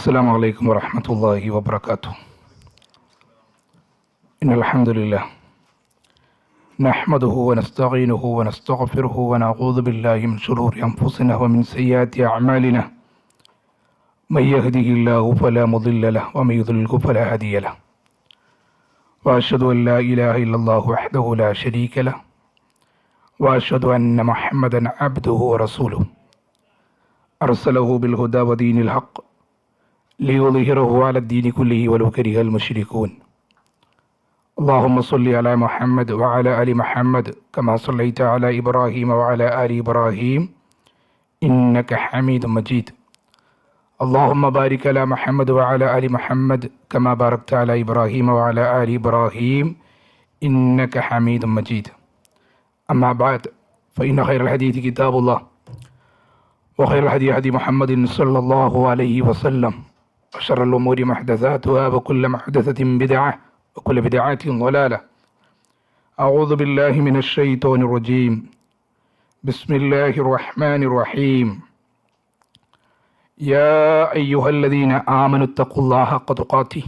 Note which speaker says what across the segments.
Speaker 1: السلام عليكم ورحمة الله وبركاته. إن الحمد لله نحمده ونستعينه ونستغفره ونعوذ بالله من شرور أنفسنا ومن سيئات أعمالنا. من يهده الله فلا مضل له ومن يضلله فلا هادي له. وأشهد أن لا إله إلا الله وحده لا شريك له وأشهد أن محمدا عبده ورسوله أرسله بالهدى ودين الحق ليظهره على الدين كله ولو كره المشركون. اللهم صل على محمد وعلى آل محمد كما صليت على إبراهيم وعلى آل إبراهيم إنك حميد مجيد. اللهم بارك على محمد وعلى آل محمد كما باركت على إبراهيم وعلى آل إبراهيم إنك حميد مجيد. أما بعد فإن خير الحديث كتاب الله وخير الهدي هدي محمد صلى الله عليه وسلم وشر الأمور محدثاتها وكل محدثة بدعة وكل بدعة ضلالة. أعوذ بالله من الشيطان الرجيم. بسم الله الرحمن الرحيم. يا أيها الذين آمنوا اتقوا الله حق تقاته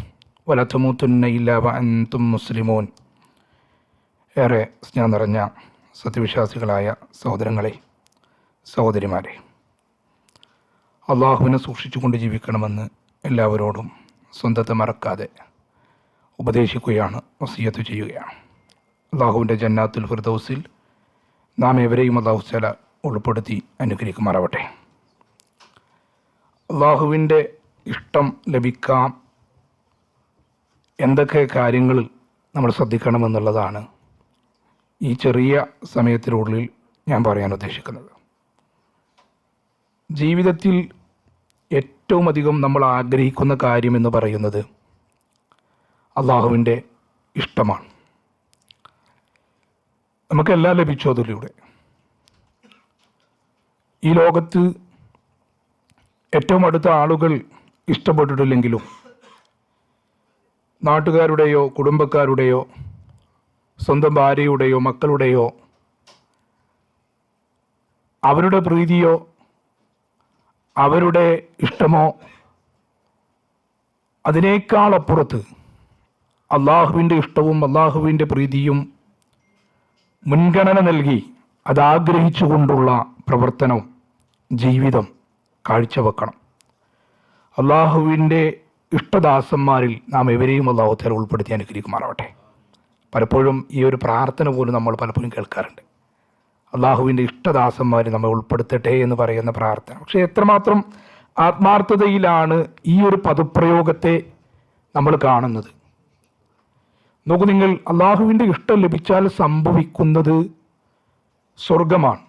Speaker 1: ولا تموتن إلا وأنتم مسلمون. ഏറെ സ്നേഹം നിറഞ്ഞ സത്യവിശ്വാസികളായ സഹോദരങ്ങളെ, സഹോദരിമാരെ, അള്ളാഹുവിനെ സൂക്ഷിച്ചുകൊണ്ട് ജീവിക്കണമെന്ന് എല്ലാവരോടും സ്വന്തത്തെ മറക്കാതെ ഉപദേശിക്കുകയാണ്, വസിയത്ത് ചെയ്യുകയാണ്. അള്ളാഹുവിൻ്റെ ജന്നാത്തുൽ ഫിർദൗസിൽ നാം എവരെയും അള്ളാഹു തആല ഉൾപ്പെടുത്തി അനുഗ്രഹിക്കുമാറാവട്ടെ. അള്ളാഹുവിൻ്റെ ഇഷ്ടം ലഭിക്കാൻ എന്തൊക്കെ കാര്യങ്ങൾ നമ്മൾ ശ്രദ്ധിക്കണമെന്നുള്ളതാണ് ഈ ചെറിയ സമയത്തിനുള്ളിൽ ഞാൻ പറയാൻ ഉദ്ദേശിക്കുന്നത്. ജീവിതത്തിൽ ഏറ്റവും അധികം നമ്മൾ ആഗ്രഹിക്കുന്ന കാര്യമെന്ന് പറയുന്നത് അള്ളാഹുവിൻ്റെ ഇഷ്ടമാണ്. നമുക്കെല്ലാം ലഭിച്ചു അതിലൂടെ. ഈ ലോകത്ത് ഏറ്റവും അടുത്ത ആളുകൾ ഇഷ്ടപ്പെട്ടിട്ടില്ലെങ്കിലും നാട്ടുകാരുടെയോ കുടുംബക്കാരുടെയോ സ്വന്തം ഭാര്യയുടെയോ മക്കളുടെയോ അവരുടെ പ്രീതിയോ അവരുടെ ഇഷ്ടമോ അതിനേക്കാൾ അപ്പുറത്ത് അള്ളാഹുവിൻ്റെ ഇഷ്ടവും അള്ളാഹുവിൻ്റെ പ്രീതിയും മുൻഗണന നൽകി അതാഗ്രഹിച്ചുകൊണ്ടുള്ള പ്രവർത്തനം, ജീവിതം കാഴ്ചവെക്കണം. അള്ളാഹുവിൻ്റെ ഇഷ്ടദാസന്മാരിൽ നാം എവരെയും അള്ളാഹു തആല ഉൾപ്പെടുത്തി അനുഗ്രഹിക്കുമാറാവട്ടെ. പലപ്പോഴും ഈ ഒരു പ്രാർത്ഥന പോലും നമ്മൾ പലപ്പോഴും കേൾക്കാറുണ്ട്. അള്ളാഹുവിൻ്റെ ഇഷ്ടദാസന്മാർ നമ്മെ ഉൾപ്പെടുത്തട്ടെ എന്ന് പറയുന്ന പ്രാർത്ഥന. പക്ഷേ എത്രമാത്രം ആത്മാർത്ഥതയിലാണ് ഈ ഒരു പദപ്രയോഗത്തെ നമ്മൾ കാണുന്നത്? നോക്കൂ നിങ്ങൾ, അള്ളാഹുവിൻ്റെ ഇഷ്ടം ലഭിച്ചാൽ സംഭവിക്കുന്നത് സ്വർഗമാണ്.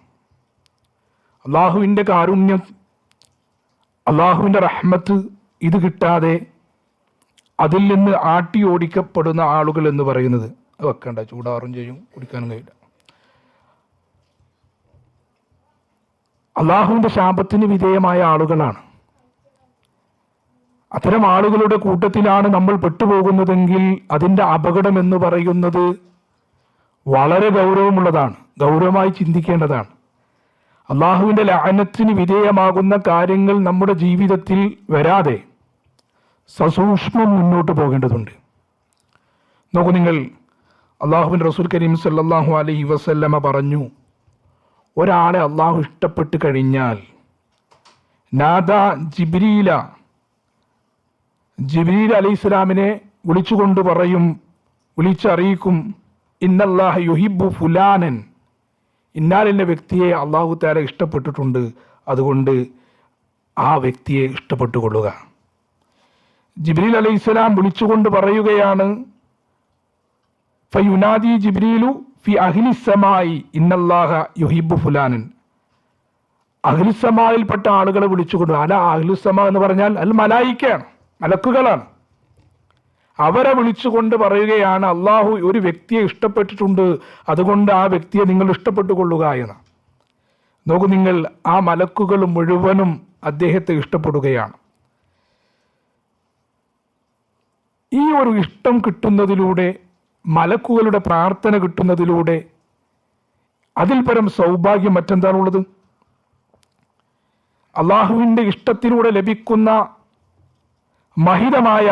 Speaker 1: അള്ളാഹുവിൻ്റെ കാരുണ്യം, അള്ളാഹുവിൻ്റെ റഹ്മത്ത് ഇത് കിട്ടാതെ അതിൽ നിന്ന് ആട്ടി ഓടിക്കപ്പെടുന്ന ആളുകൾ എന്ന് പറയുന്നത് വെക്കണ്ട, ചൂടാറും ചെയ്യും, കുടിക്കാനും കഴിയില്ല. അള്ളാഹുവിൻ്റെ ശാപത്തിന് വിധേയമായ ആളുകളാണ്. അത്തരം ആളുകളുടെ കൂട്ടത്തിലാണ് നമ്മൾ പെട്ടുപോകുന്നതെങ്കിൽ അതിൻ്റെ അപകടം എന്ന് പറയുന്നത് വളരെ ഗൗരവമുള്ളതാണ്, ഗൗരവമായി ചിന്തിക്കേണ്ടതാണ്. അള്ളാഹുവിൻ്റെ ലഅനത്തിന് വിധേയമാകുന്ന കാര്യങ്ങൾ നമ്മുടെ ജീവിതത്തിൽ വരാതെ സസൂക്ഷ്മം മുന്നോട്ട് പോകേണ്ടതുണ്ട്. നോക്കൂ നിങ്ങൾ, അള്ളാഹുവിൻ്റെ റസൂൽ കരീം സല്ലല്ലാഹു അലൈഹി വസല്ലമ പറഞ്ഞു, ഒരാളെ അള്ളാഹു ഇഷ്ടപ്പെട്ട് കഴിഞ്ഞാൽ നാദാ ജിബ്രീൽ അലൈഹിസ്സലാമിനെ വിളിച്ചുകൊണ്ട് പറയും, വിളിച്ചറിയിക്കും, ഇന്നല്ലാഹ യുഹിബ്ബു ഫുലാനൻ, ഇന്നാലിൻ്റെ വ്യക്തിയെ അള്ളാഹു തആല ഇഷ്ടപ്പെട്ടിട്ടുണ്ട്, അതുകൊണ്ട് ആ വ്യക്തിയെ ഇഷ്ടപ്പെട്ടുകൊള്ളുക. ജിബ്രീൽ അലൈഹിസ്സലാം വിളിച്ചുകൊണ്ട് പറയുകയാണ്, ഫയുനാദി ജിബ്രീലു ഫി അഹ്ലിസ്സമായി ഇന്നല്ലാഹ യുഹിബ്ബു ഫുലാനൻ. അഹ്ലിസ്സമായിൽപ്പെട്ട ആളുകളെ വിളിച്ചുകൊണ്ട്, അഹ്ലുസ്സമ എന്ന് പറഞ്ഞാൽ അൽ മലായിക്കയാണ്, മലക്കുകളാണ്. അവരെ വിളിച്ചുകൊണ്ട് പറയുകയാണ്, അള്ളാഹു ഒരു വ്യക്തിയെ ഇഷ്ടപ്പെട്ടിട്ടുണ്ട്, അതുകൊണ്ട് ആ വ്യക്തിയെ നിങ്ങൾ ഇഷ്ടപ്പെട്ടുകൊള്ളുക എന്ന്. നോക്കൂ നിങ്ങൾ, ആ മലക്കുകൾ മുഴുവനും അദ്ദേഹത്തെ ഇഷ്ടപ്പെടുകയാണ്. ഈ ഒരു ഇഷ്ടം കിട്ടുന്നതിലൂടെ, മലക്കുകളുടെ പ്രാർത്ഥന കിട്ടുന്നതിലൂടെ അതിൽ പരം സൗഭാഗ്യം മറ്റെന്താണുള്ളത്? അള്ളാഹുവിൻ്റെ ഇഷ്ടത്തിലൂടെ ലഭിക്കുന്ന മഹിതമായ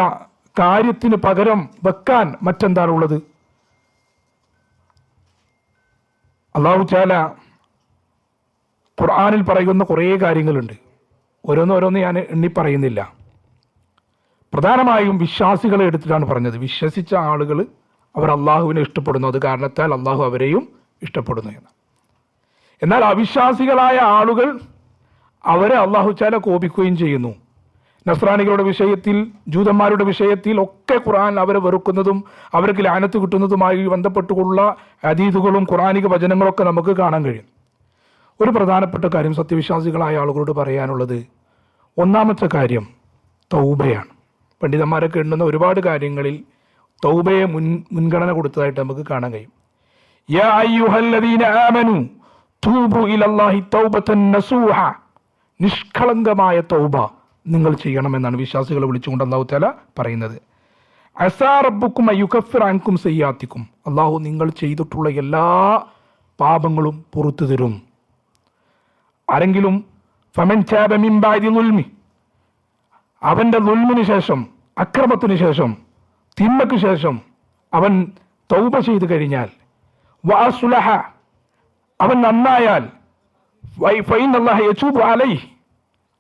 Speaker 1: കാര്യത്തിന് പകരം വെക്കാൻ മറ്റെന്താണുള്ളത്? അല്ലാഹു തആല ഖുർആനിൽ പറയുന്ന കുറേ കാര്യങ്ങളുണ്ട്. ഓരോന്ന് ഞാൻ എണ്ണി പറയുന്നില്ല. പ്രധാനമായും വിശ്വാസികളെ എടുത്തിട്ടാണ് പറഞ്ഞത്. വിശ്വസിച്ച ആളുകൾ അവർ അള്ളാഹുവിനെ ഇഷ്ടപ്പെടുന്നു, അത് കാരണത്താൽ അള്ളാഹു അവരെയും ഇഷ്ടപ്പെടുന്നു എന്ന്. എന്നാൽ അവിശ്വാസികളായ ആളുകൾ അവരെ അള്ളാഹു തആല കോപിക്കുകയും ചെയ്യുന്നു. നസ്രാനികളുടെ വിഷയത്തിൽ, ജൂതന്മാരുടെ വിഷയത്തിൽ ഒക്കെ ഖുർആൻ അവരെ വെറുക്കുന്നതും അവർക്ക് ലഅനത്ത് കിട്ടുന്നതുമായി ബന്ധപ്പെട്ടുള്ള ഹദീസുകളും ഖുർആനിക വചനങ്ങളൊക്കെ നമുക്ക് കാണാൻ കഴിയും. ഒരു പ്രധാനപ്പെട്ട കാര്യം സത്യവിശ്വാസികളായ ആളുകളോട് പറയാനുള്ളത്, ഒന്നാമത്തെ കാര്യം തൗബയാണ്. പണ്ഡിതന്മാരൊക്കെ എണ്ണുന്ന ഒരുപാട് കാര്യങ്ങളിൽ തൗബയെ മുൻഗണന കൊടുത്തതായിട്ട് നമുക്ക് കാണാൻ കഴിയും. യാ അയ്യുഹല്ലദീന ആമനു തൂബു ഇലല്ലാഹി തൗബതൻ നസൂഹ, നിഷ്കളങ്കമായ തൗബ നിങ്ങൾ ചെയ്യണമെന്നാണ് വിശ്വാസികളെ വിളിച്ചുകൊണ്ട് അല്ലാഹു തആല പറയുന്നത്. അസാ റബ്ബുക്കും അയ്യുകഫിറ അൻകും സയ്യാത്തിക്കും, അല്ലാഹു നിങ്ങൾ ചെയ്തിട്ടുള്ള എല്ലാ പാപങ്ങളും പുറത്തു തരും. ആരെങ്കിലും ഫമൻ താബ മിൻ ബഅദി ദുൽമി, അവന്റെ ദുൽമിന് ശേഷം, അക്രമത്തിന് ശേഷം, തിന്മയ്ക്ക് ശേഷം അവൻ തൗബ ചെയ്തു കഴിഞ്ഞാൽ, വഅസ്ലഹ, അവൻ നന്നായാൽ, ഫഇന്നല്ലാഹ യതൂബു അലൈഹി,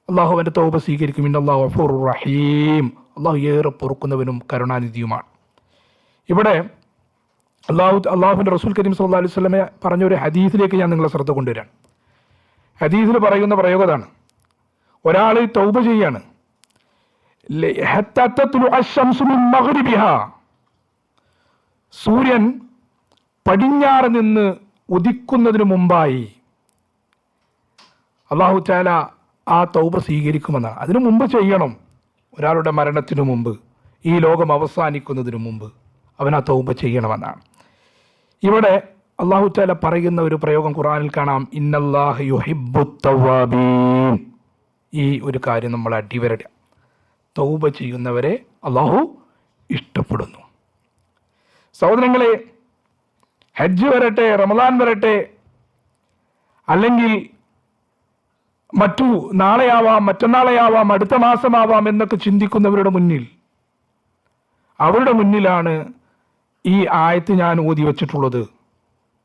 Speaker 1: അല്ലാഹു അവന്റെ തൗബ സ്വീകരിക്കും. ഇന്നല്ലാഹു ഗഫൂറുർ റഹീം, അല്ലാഹു ഏറെ പൊറുക്കുന്നവനും കരുണാനിധിയുമാണ്. ഇവിടെ അല്ലാഹുവിന്റെ റസൂൽ കരീം സല്ലല്ലാഹു അലൈഹി വസല്ലമ പറഞ്ഞ ഒരു ഹദീസിലേക്ക് ഞാൻ നിങ്ങളെ ശ്രദ്ധ കൊണ്ടുവരാൻ. ഹദീസിൽ പറയുന്ന പ്രയോഗതാണ്, ഒരാൾ തൗബ ചെയ്യാണ്, സൂര്യൻ പടിഞ്ഞാറ് നിന്ന് ഉദിക്കുന്നതിന് മുമ്പായി അല്ലാഹു തആല ആ തൗബ സ്വീകരിക്കുമെന്നാണ്. അതിനു മുമ്പ് ചെയ്യണം. ഒരാളുടെ മരണത്തിനു മുമ്പ്, ഈ ലോകം അവസാനിക്കുന്നതിന് മുമ്പ് അവൻ ആ തൗബ ചെയ്യണമെന്നാണ്. ഇവിടെ അല്ലാഹു തആല പറയുന്ന ഒരു പ്രയോഗം ഖുർആനിൽ കാണാം, ഇന്നല്ലാഹ യുഹിബ്ബുത് തവ്വാബീൻ. ഈ ഒരു കാര്യം നമ്മൾ അടിവരട, തൗബ ചെയ്യുന്നവരെ അല്ലാഹു ഇഷ്ടപ്പെടുന്നു. സഹോദരങ്ങളെ, ഹജ്ജ് വരട്ടെ, റമദാൻ വരട്ടെ, അല്ലെങ്കിൽ മറ്റു നാളെയാവാം, മറ്റന്നാളെയാവാം, അടുത്ത മാസമാവാം എന്നൊക്കെ ചിന്തിക്കുന്നവരുടെ മുന്നിൽ, അവരുടെ മുന്നിലാണ് ഈ ആയത്ത് ഞാൻ ഓതി വെച്ചിട്ടുള്ളത്.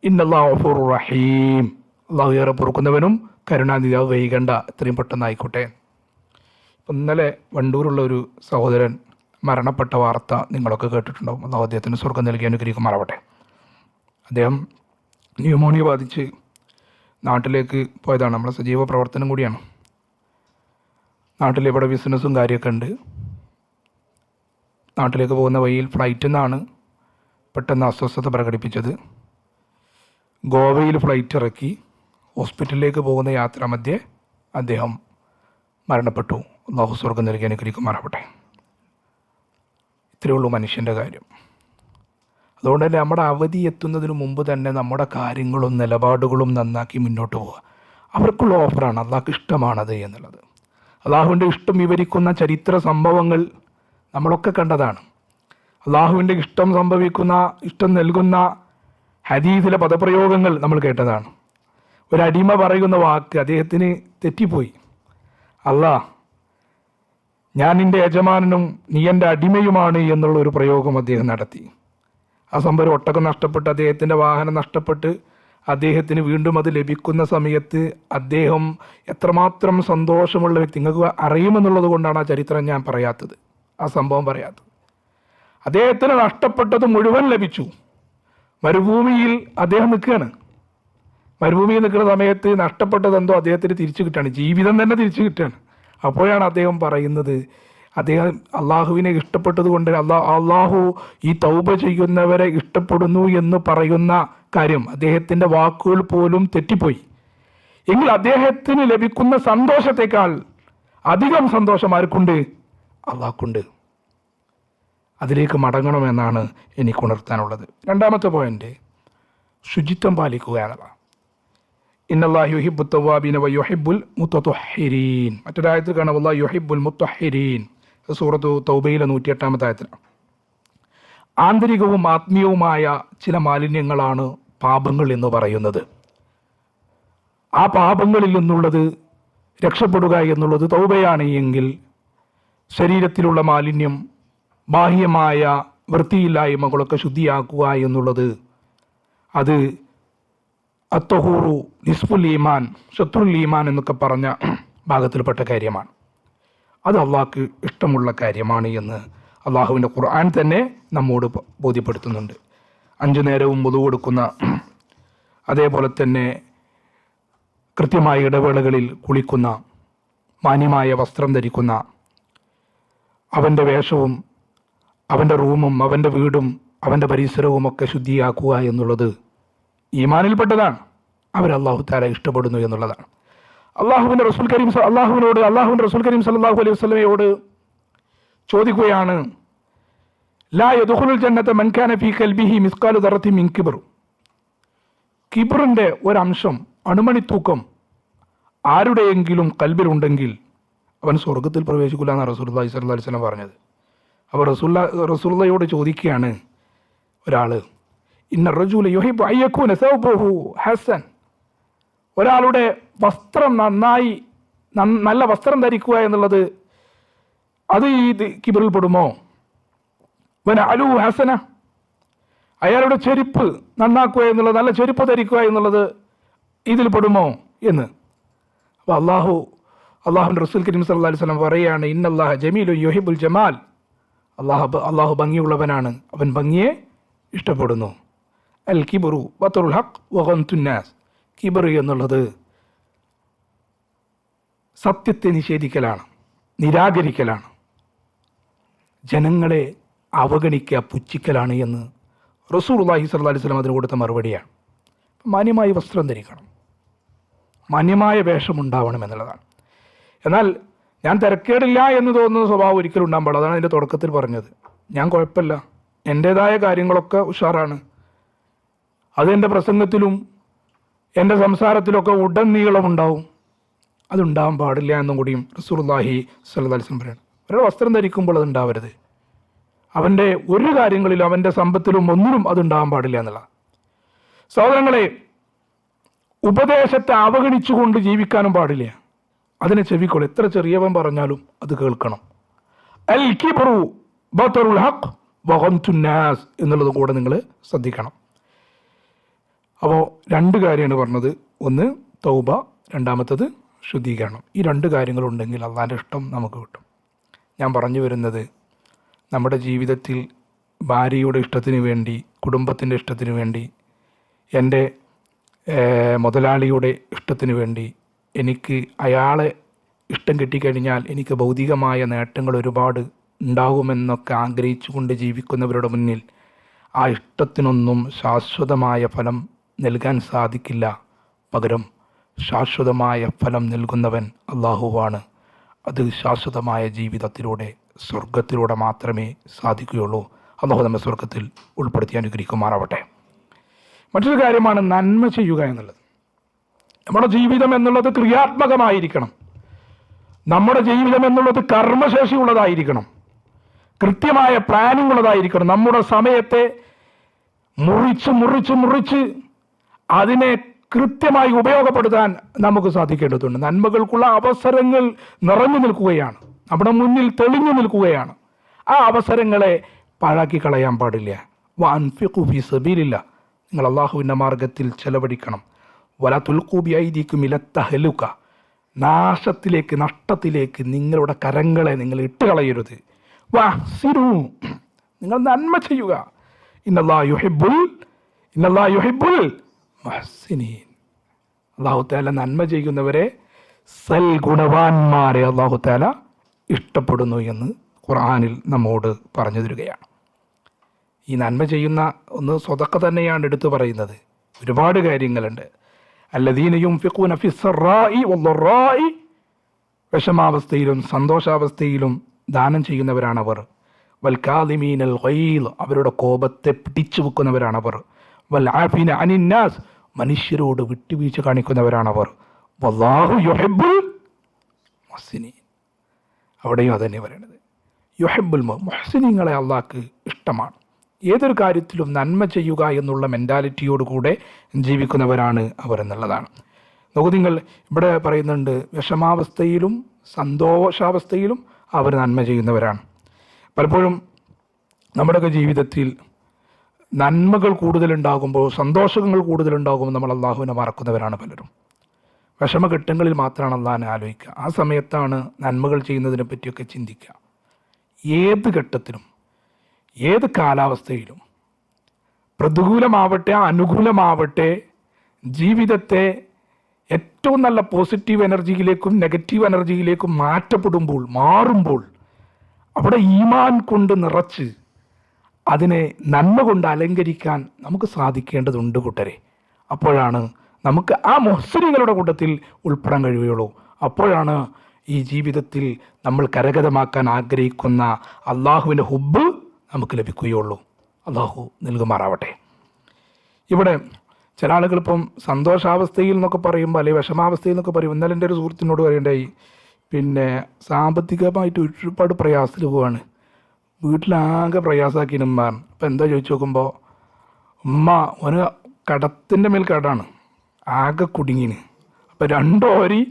Speaker 1: ഇന്നല്ലാഹു ഗഫൂറുർ റഹീം, അല്ലാഹു ഏറെ പൊറുക്കുന്നവനും കരുണാനിധിയാവും. വൈകണ്ട, എത്രയും പെട്ടെന്ന് ആയിക്കോട്ടെ. ഇപ്പം ഇന്നലെ വണ്ടൂരുള്ള ഒരു സഹോദരൻ മരണപ്പെട്ട വാർത്ത നിങ്ങളൊക്കെ കേട്ടിട്ടുണ്ടാവും. അല്ലാഹു അദ്ദേഹത്തിന് സ്വർഗ്ഗം നൽകി അനുഗ്രഹിക്കുമാറാവട്ടെ. അദ്ദേഹം ന്യൂമോണിയ ബാധിച്ച് നാട്ടിലേക്ക് പോയതാണ്. നമ്മളെ സജീവ പ്രവർത്തനം കൂടിയാണ്. നാട്ടിൽ ഇവിടെ ബിസിനസ്സും കാര്യമൊക്കെ ഉണ്ട്. നാട്ടിലേക്ക് പോകുന്ന വഴിയിൽ ഫ്ലൈറ്റിൽ നിന്നാണ് പെട്ടെന്ന് അസ്വസ്ഥത പ്രകടിപ്പിച്ചത്. ഗോവയിൽ ഫ്ലൈറ്റ് ഇറക്കി ഹോസ്പിറ്റലിലേക്ക് പോകുന്ന യാത്രാമധ്യേ അദ്ദേഹം മരണപ്പെട്ടു. അല്ലാഹു സ്വർഗ്ഗം നൽകി അനുഗ്രഹിക്കുമാറാവട്ടെ. ഇത്രയേ ഉള്ളൂ മനുഷ്യൻ്റെ കാര്യം. അതുകൊണ്ട് തന്നെ നമ്മുടെ അവധി എത്തുന്നതിന് മുമ്പ് തന്നെ നമ്മുടെ കാര്യങ്ങളും നിലപാടുകളും നന്നാക്കി മുന്നോട്ട് പോവുക. അവർക്കുള്ള ഓഫറാണ്, അള്ളാഹ്ക്ക് ഇഷ്ടമാണത് എന്നുള്ളത്. അള്ളാഹുവിൻ്റെ ഇഷ്ടം വിവരിക്കുന്ന ചരിത്ര സംഭവങ്ങൾ നമ്മളൊക്കെ കണ്ടതാണ്. അള്ളാഹുവിൻ്റെ ഇഷ്ടം സംഭവിക്കുന്ന, ഇഷ്ടം നൽകുന്ന ഹദീസിലെ പദപ്രയോഗങ്ങൾ നമ്മൾ കേട്ടതാണ്. ഒരടിമ പറയുന്ന വാക്ക് അദ്ദേഹത്തിന് തെറ്റിപ്പോയി. അല്ലാ, ഞാൻ നിൻ്റെ യജമാനനും നീ എൻ്റെ അടിമയുമാണ് എന്നുള്ള ഒരു പ്രയോഗം അദ്ദേഹം നടത്തി. ആ സംഭവം ഒട്ടകം നഷ്ടപ്പെട്ട്, അദ്ദേഹത്തിൻ്റെ വാഹനം നഷ്ടപ്പെട്ട് അദ്ദേഹത്തിന് വീണ്ടും അത് ലഭിക്കുന്ന സമയത്ത് അദ്ദേഹം എത്രമാത്രം സന്തോഷമുള്ള വ്യക്തി, നിങ്ങൾക്ക് അറിയുമെന്നുള്ളത് കൊണ്ടാണ് ആ ചരിത്രം ഞാൻ പറയാത്തത്, ആ സംഭവം പറയാത്തത്. അദ്ദേഹത്തിന് നഷ്ടപ്പെട്ടത് മുഴുവൻ ലഭിച്ചു. മരുഭൂമിയിൽ അദ്ദേഹം നിൽക്കുകയാണ്. മരുഭൂമിയിൽ നിൽക്കുന്ന സമയത്ത് നഷ്ടപ്പെട്ടതെന്തോ അദ്ദേഹത്തിന് തിരിച്ചു കിട്ടുകയാണ്, ജീവിതം തന്നെ തിരിച്ചു കിട്ടുകയാണ്. അപ്പോഴാണ് അദ്ദേഹം പറയുന്നത്, അദ്ദേഹം അള്ളാഹുവിനെ ഇഷ്ടപ്പെട്ടത് കൊണ്ട് അള്ളാഹു ഈ തൗബ ചെയ്യുന്നവരെ ഇഷ്ടപ്പെടുന്നു എന്ന് പറയുന്ന കാര്യം അദ്ദേഹത്തിൻ്റെ വാക്കുകൾ പോലും തെറ്റിപ്പോയി. എങ്കിൽ അദ്ദേഹത്തിന് ലഭിക്കുന്ന സന്തോഷത്തെക്കാൾ അധികം സന്തോഷം ആർക്കുണ്ട്? അള്ളാഹ്ക്കുണ്ട്. അതിലേക്ക് മടങ്ങണമെന്നാണ് എനിക്ക് ഉണർത്താനുള്ളത്. രണ്ടാമത്തെ പോയിന്റ്, ശുചിത്വം പാലിക്കുക എന്നതാണ്. ഇന്നല്ലാഹു യുഹിബ്ബുത് തവ്വാബീന വ യുഹിബ്ബുൽ മുത്തത്വഹിരീൻ. മറ്റൊരായത്തിൽ കാണാം അല്ലാഹു യുഹിബ്ബുൽ മുത്തഹിരീൻ. സൂറത്തു തൗബയിലെ 108-ാമത്തെ ആയത്തിലാണ്. ആന്തരികവും ആത്മീയവുമായ ചില മാലിന്യങ്ങളാണ് പാപങ്ങൾ എന്ന് പറയുന്നത്. ആ പാപങ്ങളിൽ നിന്നുള്ളത് രക്ഷപ്പെടുക എന്നുള്ളത് തൗബയാണ് എങ്കിൽ ശരീരത്തിലുള്ള മാലിന്യം, ബാഹ്യമായ വൃത്തിയില്ലായ്മകളൊക്കെ ശുദ്ധിയാക്കുക എന്നുള്ളത് അത് അത്തഹൂറു നിസ്ഫുൽ ഈമാൻ, ഷത്രുൽ ഈമാൻ എന്നൊക്കെ പറഞ്ഞ ഭാഗത്തിൽപ്പെട്ട കാര്യമാണ്. അത് അള്ളാഹ്ക്ക് ഇഷ്ടമുള്ള കാര്യമാണ് എന്ന് അള്ളാഹുവിൻ്റെ ഖുർആൻ തന്നെ നമ്മോട് ബോധ്യപ്പെടുത്തുന്നുണ്ട്. 5 നേരവും വുളു കൊടുക്കുന്ന, അതേപോലെ തന്നെ കൃത്യമായ ഇടവേളകളിൽ കുളിക്കുന്ന, മാന്യമായ വസ്ത്രം ധരിക്കുന്ന, അവൻ്റെ വേഷവും അവൻ്റെ റൂമും അവൻ്റെ വീടും അവൻ്റെ പരിസരവുമൊക്കെ ശുദ്ധിയാക്കുക എന്നുള്ളത് ഈമാനിൽപ്പെട്ടതാണ്. അള്ളാഹു തആല ഇഷ്ടപ്പെടുന്നു എന്നുള്ളതാണ്. അള്ളാഹുവിൻ്റെ റസൂൽ കരീം സല്ലല്ലാഹു അലൈഹി വസല്ലമയോട് ചോദിക്കുകയാണ്, ലാ യദ്ഖുലുൽ ജന്നത മൻ കാന ഫീ ഖൽബിഹി മിസ്ഖാലു ദറത്തിൻ മിൻ കിബ്ർ. കിബ്റിൻ്റെ ഒരംശം, അണുമണിത്തൂക്കം ആരുടെയെങ്കിലും കൽബിലുണ്ടെങ്കിൽ അവൻ സ്വർഗത്തിൽ പ്രവേശിക്കില്ല എന്നാണ് റസൂലുള്ളാഹി സ്വല്ലല്ലാഹു അലൈഹി വസല്ലം പറഞ്ഞത്. അപ്പോൾ റസൂലുള്ളാഹിയോട് ചോദിക്കുകയാണ് ഒരാൾ, ഇന്ന റജുല യുഹിബ്ബു അൻ യകൂന സൗബുഹു ഹസൻ. ഒരാളുടെ വസ്ത്രം നല്ല വസ്ത്രം ധരിക്കുക എന്നുള്ളത് അത് ഈ കിബ്റിൽ പെടുമോ? വന അലു ഹസന, അയാളുടെ ചെരുപ്പ് നന്നാക്കുക എന്നുള്ളത്, നല്ല ചെരുപ്പ് ധരിക്കുക എന്നുള്ളത് ഇതിൽ പെടുമോ എന്ന്. അപ്പോൾ അള്ളാഹുവിൻ്റെ റസൂൽ കരീം സല്ലല്ലാഹു അലൈഹി വസല്ലം പറയുകയാണ്, ഇന്നല്ലാഹ ജമീലുൻ യുഹിബ്ബുൽ ജമാൽ. അള്ളാഹു ഭംഗിയുള്ളവനാണ്, അവൻ ഭംഗിയെ ഇഷ്ടപ്പെടുന്നു. അൽ കിബ്റു ബത്റുൽ ഹഖ് വഗംതുൻ നാസ്. കിബർ എന്നുള്ളത് സത്യത്തെ നിഷേധിക്കലാണ്, നിരാകരിക്കലാണ്, ജനങ്ങളെ അവഗണിക്കുക, പുച്ഛിക്കലാണ് എന്ന് റസൂലുള്ളാഹി സ്വല്ലല്ലാഹു അലൈഹി വസല്ലം അതിന് കൊടുത്ത മറുപടിയാണ്. മാന്യമായ വസ്ത്രം ധരിക്കണം, മാന്യമായ വേഷമുണ്ടാവണം എന്നുള്ളതാണ്. എന്നാൽ ഞാൻ തിരക്കേടില്ല എന്ന് തോന്നുന്ന സ്വഭാവം ഒരിക്കലും ഉണ്ടാകാൻ പാടില്ല. അതാണ് അതിൻ്റെ തുടക്കത്തിൽ പറഞ്ഞത്. ഞാൻ കുഴപ്പമില്ല, എൻ്റേതായ കാര്യങ്ങളൊക്കെ ഉഷാറാണ്, അത് എൻ്റെ പ്രസംഗത്തിലും എൻ്റെ സംസാരത്തിലൊക്കെ ഉടനീളമുണ്ടാവും. അതുണ്ടാകാൻ പാടില്ല എന്നും കൂടിയും റസൂലുള്ളാഹി സ്വല്ലല്ലാഹു അലൈഹി വസല്ലം പറയുന്നു. ഒരാൾ വസ്ത്രം ധരിക്കുമ്പോൾ അതുണ്ടാവരുത്, അവൻ്റെ ഒരു കാര്യങ്ങളിലും അവൻ്റെ സമ്പത്തിലും ഒന്നിലും അതുണ്ടാകാൻ പാടില്ല എന്നുള്ള. സഹോദരങ്ങളെ, ഉപദേശത്തെ അവഗണിച്ചുകൊണ്ട് ജീവിക്കാനും പാടില്ല. അതിനെ ചെവിക്കൊള്ളു, എത്ര ചെറിയവൻ പറഞ്ഞാലും അത് കേൾക്കണം. അൽ കിബ്റു ബത്റുൽ ഹഖ് വഗംതുൻ നാസ് എന്നുള്ളത് കൂടെ നിങ്ങൾ ശ്രദ്ധിക്കണം. അപ്പോൾ 2 കാര്യമാണ് പറഞ്ഞത്. ഒന്ന് തൗബ, രണ്ടാമത്തത് ശുദ്ധീകരണം. ഈ 2 കാര്യങ്ങളുണ്ടെങ്കിൽ അള്ളാഹിൻ്റെ ഇഷ്ടം നമുക്ക് കിട്ടും. ഞാൻ പറഞ്ഞു വരുന്നത്, നമ്മുടെ ജീവിതത്തിൽ ഭാര്യയുടെ ഇഷ്ടത്തിന് വേണ്ടി, കുടുംബത്തിൻ്റെ ഇഷ്ടത്തിന് വേണ്ടി, എൻ്റെ മുതലാളിയുടെ ഇഷ്ടത്തിന് വേണ്ടി, എനിക്ക് അയാളെ ഇഷ്ടം കിട്ടിക്കഴിഞ്ഞാൽ എനിക്ക് ഭൗതികമായ നേട്ടങ്ങൾ ഒരുപാട് ഉണ്ടാകുമെന്നൊക്കെ ആഗ്രഹിച്ചുകൊണ്ട് ജീവിക്കുന്നവരുടെ മുന്നിൽ ആ ഇഷ്ടത്തിനൊന്നും ശാശ്വതമായ ഫലം നൽകാൻ സാധിക്കില്ല. പകരം ശാശ്വതമായ ഫലം നൽകുന്നവൻ അള്ളാഹുവാണ്. അത് ശാശ്വതമായ ജീവിതത്തിലൂടെ, സ്വർഗത്തിലൂടെ മാത്രമേ സാധിക്കുകയുള്ളൂ. അള്ളാഹു നമ്മെ സ്വർഗത്തിൽ ഉൾപ്പെടുത്തി അനുഗ്രഹിക്കുമാറാവട്ടെ. മറ്റൊരു കാര്യമാണ് നന്മ ചെയ്യുക എന്നുള്ളത്. നമ്മുടെ ജീവിതം എന്നുള്ളത് ക്രിയാത്മകമായിരിക്കണം. നമ്മുടെ ജീവിതം എന്നുള്ളത് കർമ്മശേഷിയുള്ളതായിരിക്കണം. കൃത്യമായ പ്ലാനിംഗ് ഉള്ളതായിരിക്കണം. നമ്മുടെ സമയത്തെ മുറിച്ച് അതിനെ കൃത്യമായി ഉപയോഗപ്പെടുത്താൻ നമുക്ക് സാധിക്കേണ്ടതുണ്ട്. നന്മകൾക്കുള്ള അവസരങ്ങൾ നിറഞ്ഞു നിൽക്കുകയാണ്, നമ്മുടെ മുന്നിൽ തെളിഞ്ഞു നിൽക്കുകയാണ്. ആ അവസരങ്ങളെ പാഴാക്കി കളയാൻ പാടില്ല. വഅൻഫിഖു ഫീ സബീലില്ലാഹ്, നിങ്ങൾ അള്ളാഹുവിൻ്റെ മാർഗത്തിൽ ചെലവഴിക്കണം. വലാ തുൽഖൂ ബിഐദീകും ഇല തഹ്ലുക, നാശത്തിലേക്ക്, നഷ്ടത്തിലേക്ക് നിങ്ങളുടെ കരങ്ങളെ നിങ്ങൾ ഇട്ടുകളയരുത്. വഅഹ്സിനൂ, നിങ്ങൾ നന്മ ചെയ്യുക. ഇന്നല്ലാഹ യുഹിബ്ബുൽ മുഹ്സിനീൻ. അല്ലാഹു തആല നന്മ ചെയ്യുന്നവരെ, സൽഗുണവാന്മാരെ അല്ലാഹു തആല ഇഷ്ടപ്പെടുന്നു എന്ന് ഖുർആനിൽ നമ്മോട് പറഞ്ഞു തരികയാണ്. ഈ നന്മ ചെയ്യുന്ന ഒന്ന് സ്വതക്ക തന്നെയാണ് എടുത്തു പറയുന്നത്. ഒരുപാട് കാര്യങ്ങളുണ്ട്. അല്ലദീന യുൻഫിഖൂന ഫിസ്സറാഇ വദ്ദറാഇ, വിഷമാവസ്ഥയിലും സന്തോഷാവസ്ഥയിലും ദാനം ചെയ്യുന്നവരാണവർ. വൽ കാദിമീനൽ ഗൈദ്, അവരുടെ കോപത്തെ പിടിച്ചു വെക്കുന്നവരാണവർ. വൽ ആഫിന അനിന്നാസ്, മനുഷ്യരോട് വിട്ടുവീഴ്ച കാണിക്കുന്നവരാണവർ. വല്ലാഹു യുഹിബ്ബുൽ മുഹ്സിനീൻ, അവിടെയും അതന്നെ പറയണത്. യുഹിബ്ബുൽ മുഹ്സിനീങ്ങളെ അള്ളാഹ്ക്ക് ഇഷ്ടമാണ്. ഏതൊരു കാര്യത്തിലും നന്മ ചെയ്യുക എന്നുള്ള മെൻറ്റാലിറ്റിയോടുകൂടെ ജീവിക്കുന്നവരാണ് അവർ എന്നുള്ളതാണ്. നോക്കൂ, നിങ്ങൾ ഇവിടെ പറയുന്നുണ്ട് വിഷമാവസ്ഥയിലും സന്തോഷാവസ്ഥയിലും അവർ നന്മ ചെയ്യുന്നവരാണ്. പലപ്പോഴും നമ്മുടെയൊക്കെ ജീവിതത്തിൽ നന്മകൾ കൂടുതലുണ്ടാകുമ്പോൾ, സന്തോഷങ്ങൾ കൂടുതലുണ്ടാകുമ്പോൾ നമ്മൾ അള്ളാഹുവിനെ മറക്കുന്നവരാണ് പലരും. വിഷമഘട്ടങ്ങളിൽ മാത്രമാണ് അള്ളാഹിനെ ആലോചിക്കുക. ആ സമയത്താണ് നന്മകൾ ചെയ്യുന്നതിനെ പറ്റിയൊക്കെ ചിന്തിക്കുക. ഏത് ഘട്ടത്തിലും ഏത് കാലാവസ്ഥയിലും പ്രതികൂലമാവട്ടെ അനുകൂലമാവട്ടെ ജീവിതത്തെ ഏറ്റവും നല്ല പോസിറ്റീവ് എനർജിയിലേക്കും നെഗറ്റീവ് എനർജിയിലേക്കും മാറുമ്പോൾ അവിടെ ഈമാൻ കൊണ്ട് നിറച്ച് അതിനെ നന്മ കൊണ്ട് അലങ്കരിക്കാൻ നമുക്ക് സാധിക്കേണ്ടതുണ്ട് കൂട്ടരെ. അപ്പോഴാണ് നമുക്ക് ആ മുഹ്സിനുകളുടെ കൂട്ടത്തിൽ ഉൾപ്പെടാൻ കഴിയുകയുള്ളൂ. അപ്പോഴാണ് ഈ ജീവിതത്തിൽ നമ്മൾ കരഗതമാക്കാൻ ആഗ്രഹിക്കുന്ന അള്ളാഹുവിൻ്റെ ഹുബ്ബ് നമുക്ക് ലഭിക്കുകയുള്ളൂ. അള്ളാഹു നൽകുമാറാവട്ടെ. ഇവിടെ ചില ആളുകളിപ്പം സന്തോഷാവസ്ഥയിൽ എന്നൊക്കെ പറയുമ്പോൾ, അല്ലെങ്കിൽ വിഷമാവസ്ഥയിൽ എന്നൊക്കെ പറയുമ്പോൾ, ഇന്നലെ എൻ്റെ ഒരു സുഹൃത്തിനോട് പറയണ്ടായി, സാമ്പത്തികമായിട്ട് ഒരുപാട് പ്രയാസത്തിൽ പോവാണ്, വീട്ടിലാകെ പ്രയാസമാക്കി ഉമ്മാൻ. അപ്പം എന്താ ചോദിച്ചു നോക്കുമ്പോൾ, ഉമ്മ ഒരു കടത്തിൻ്റെ മേൽ കടാണ്, ആകെ കുടുങ്ങിന്. അപ്പം 2 ഓരി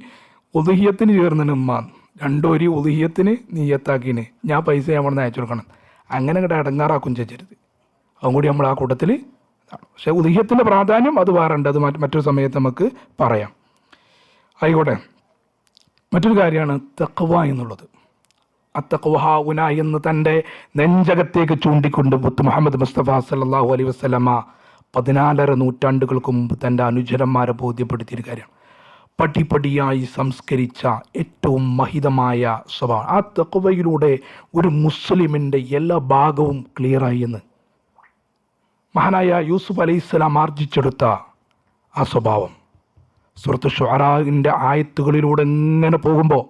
Speaker 1: ഉദുഹിയത്തിന് ചേർന്നിന് ഉമ്മാൻ, 2 ഓരി ഉദുഹിയത്തിന് നീയത്താക്കിന്, ഞാൻ പൈസ നമ്മൾ അയച്ചു കൊടുക്കണം. അങ്ങനെ ഇങ്ങോട്ട് അടങ്ങാറാക്കും ചെയ്യരുത്. അതും കൂടി നമ്മൾ ആ കൂട്ടത്തിൽ. പക്ഷേ ഉദുഹിയത്തിൻ്റെ പ്രാധാന്യം അത് വേറുണ്ട്, അത് മറ്റൊരു സമയത്ത് നമുക്ക് പറയാം. ആയിക്കോട്ടെ. മറ്റൊരു കാര്യമാണ് തഖ്വ എന്നുള്ളത്. അത്തഖ്വ ഹൗന എന്ന് തൻ്റെ നെഞ്ചകത്തേക്ക് ചൂണ്ടിക്കൊണ്ട് മുഹമ്മദ് മുസ്തഫ സല്ലല്ലാഹു അലൈഹി വസല്ലമ 14 നൂറ്റാണ്ടുകൾക്ക് മുമ്പ് തൻ്റെ അനുചരന്മാരെ ബോധ്യപ്പെടുത്തിയൊരു കാര്യമാണ്. പടിപടിയായി സംസ്കരിച്ച ഏറ്റവും മഹിതമായ സ്വഭാവം. ആ തഖ്വയിലൂടെ ഒരു മുസ്ലിമിൻ്റെ എല്ലാ ഭാഗവും ക്ലിയറായി എന്ന് മഹാനായ യൂസുഫ് അലൈഹിസ്സലാം ആർജിച്ചെടുത്ത ആ സ്വഭാവം സൂറത്ത് ശുഅറാഇൻ്റെ ആയത്തുകളിലൂടെ ഇങ്ങനെ പോകുമ്പോൾ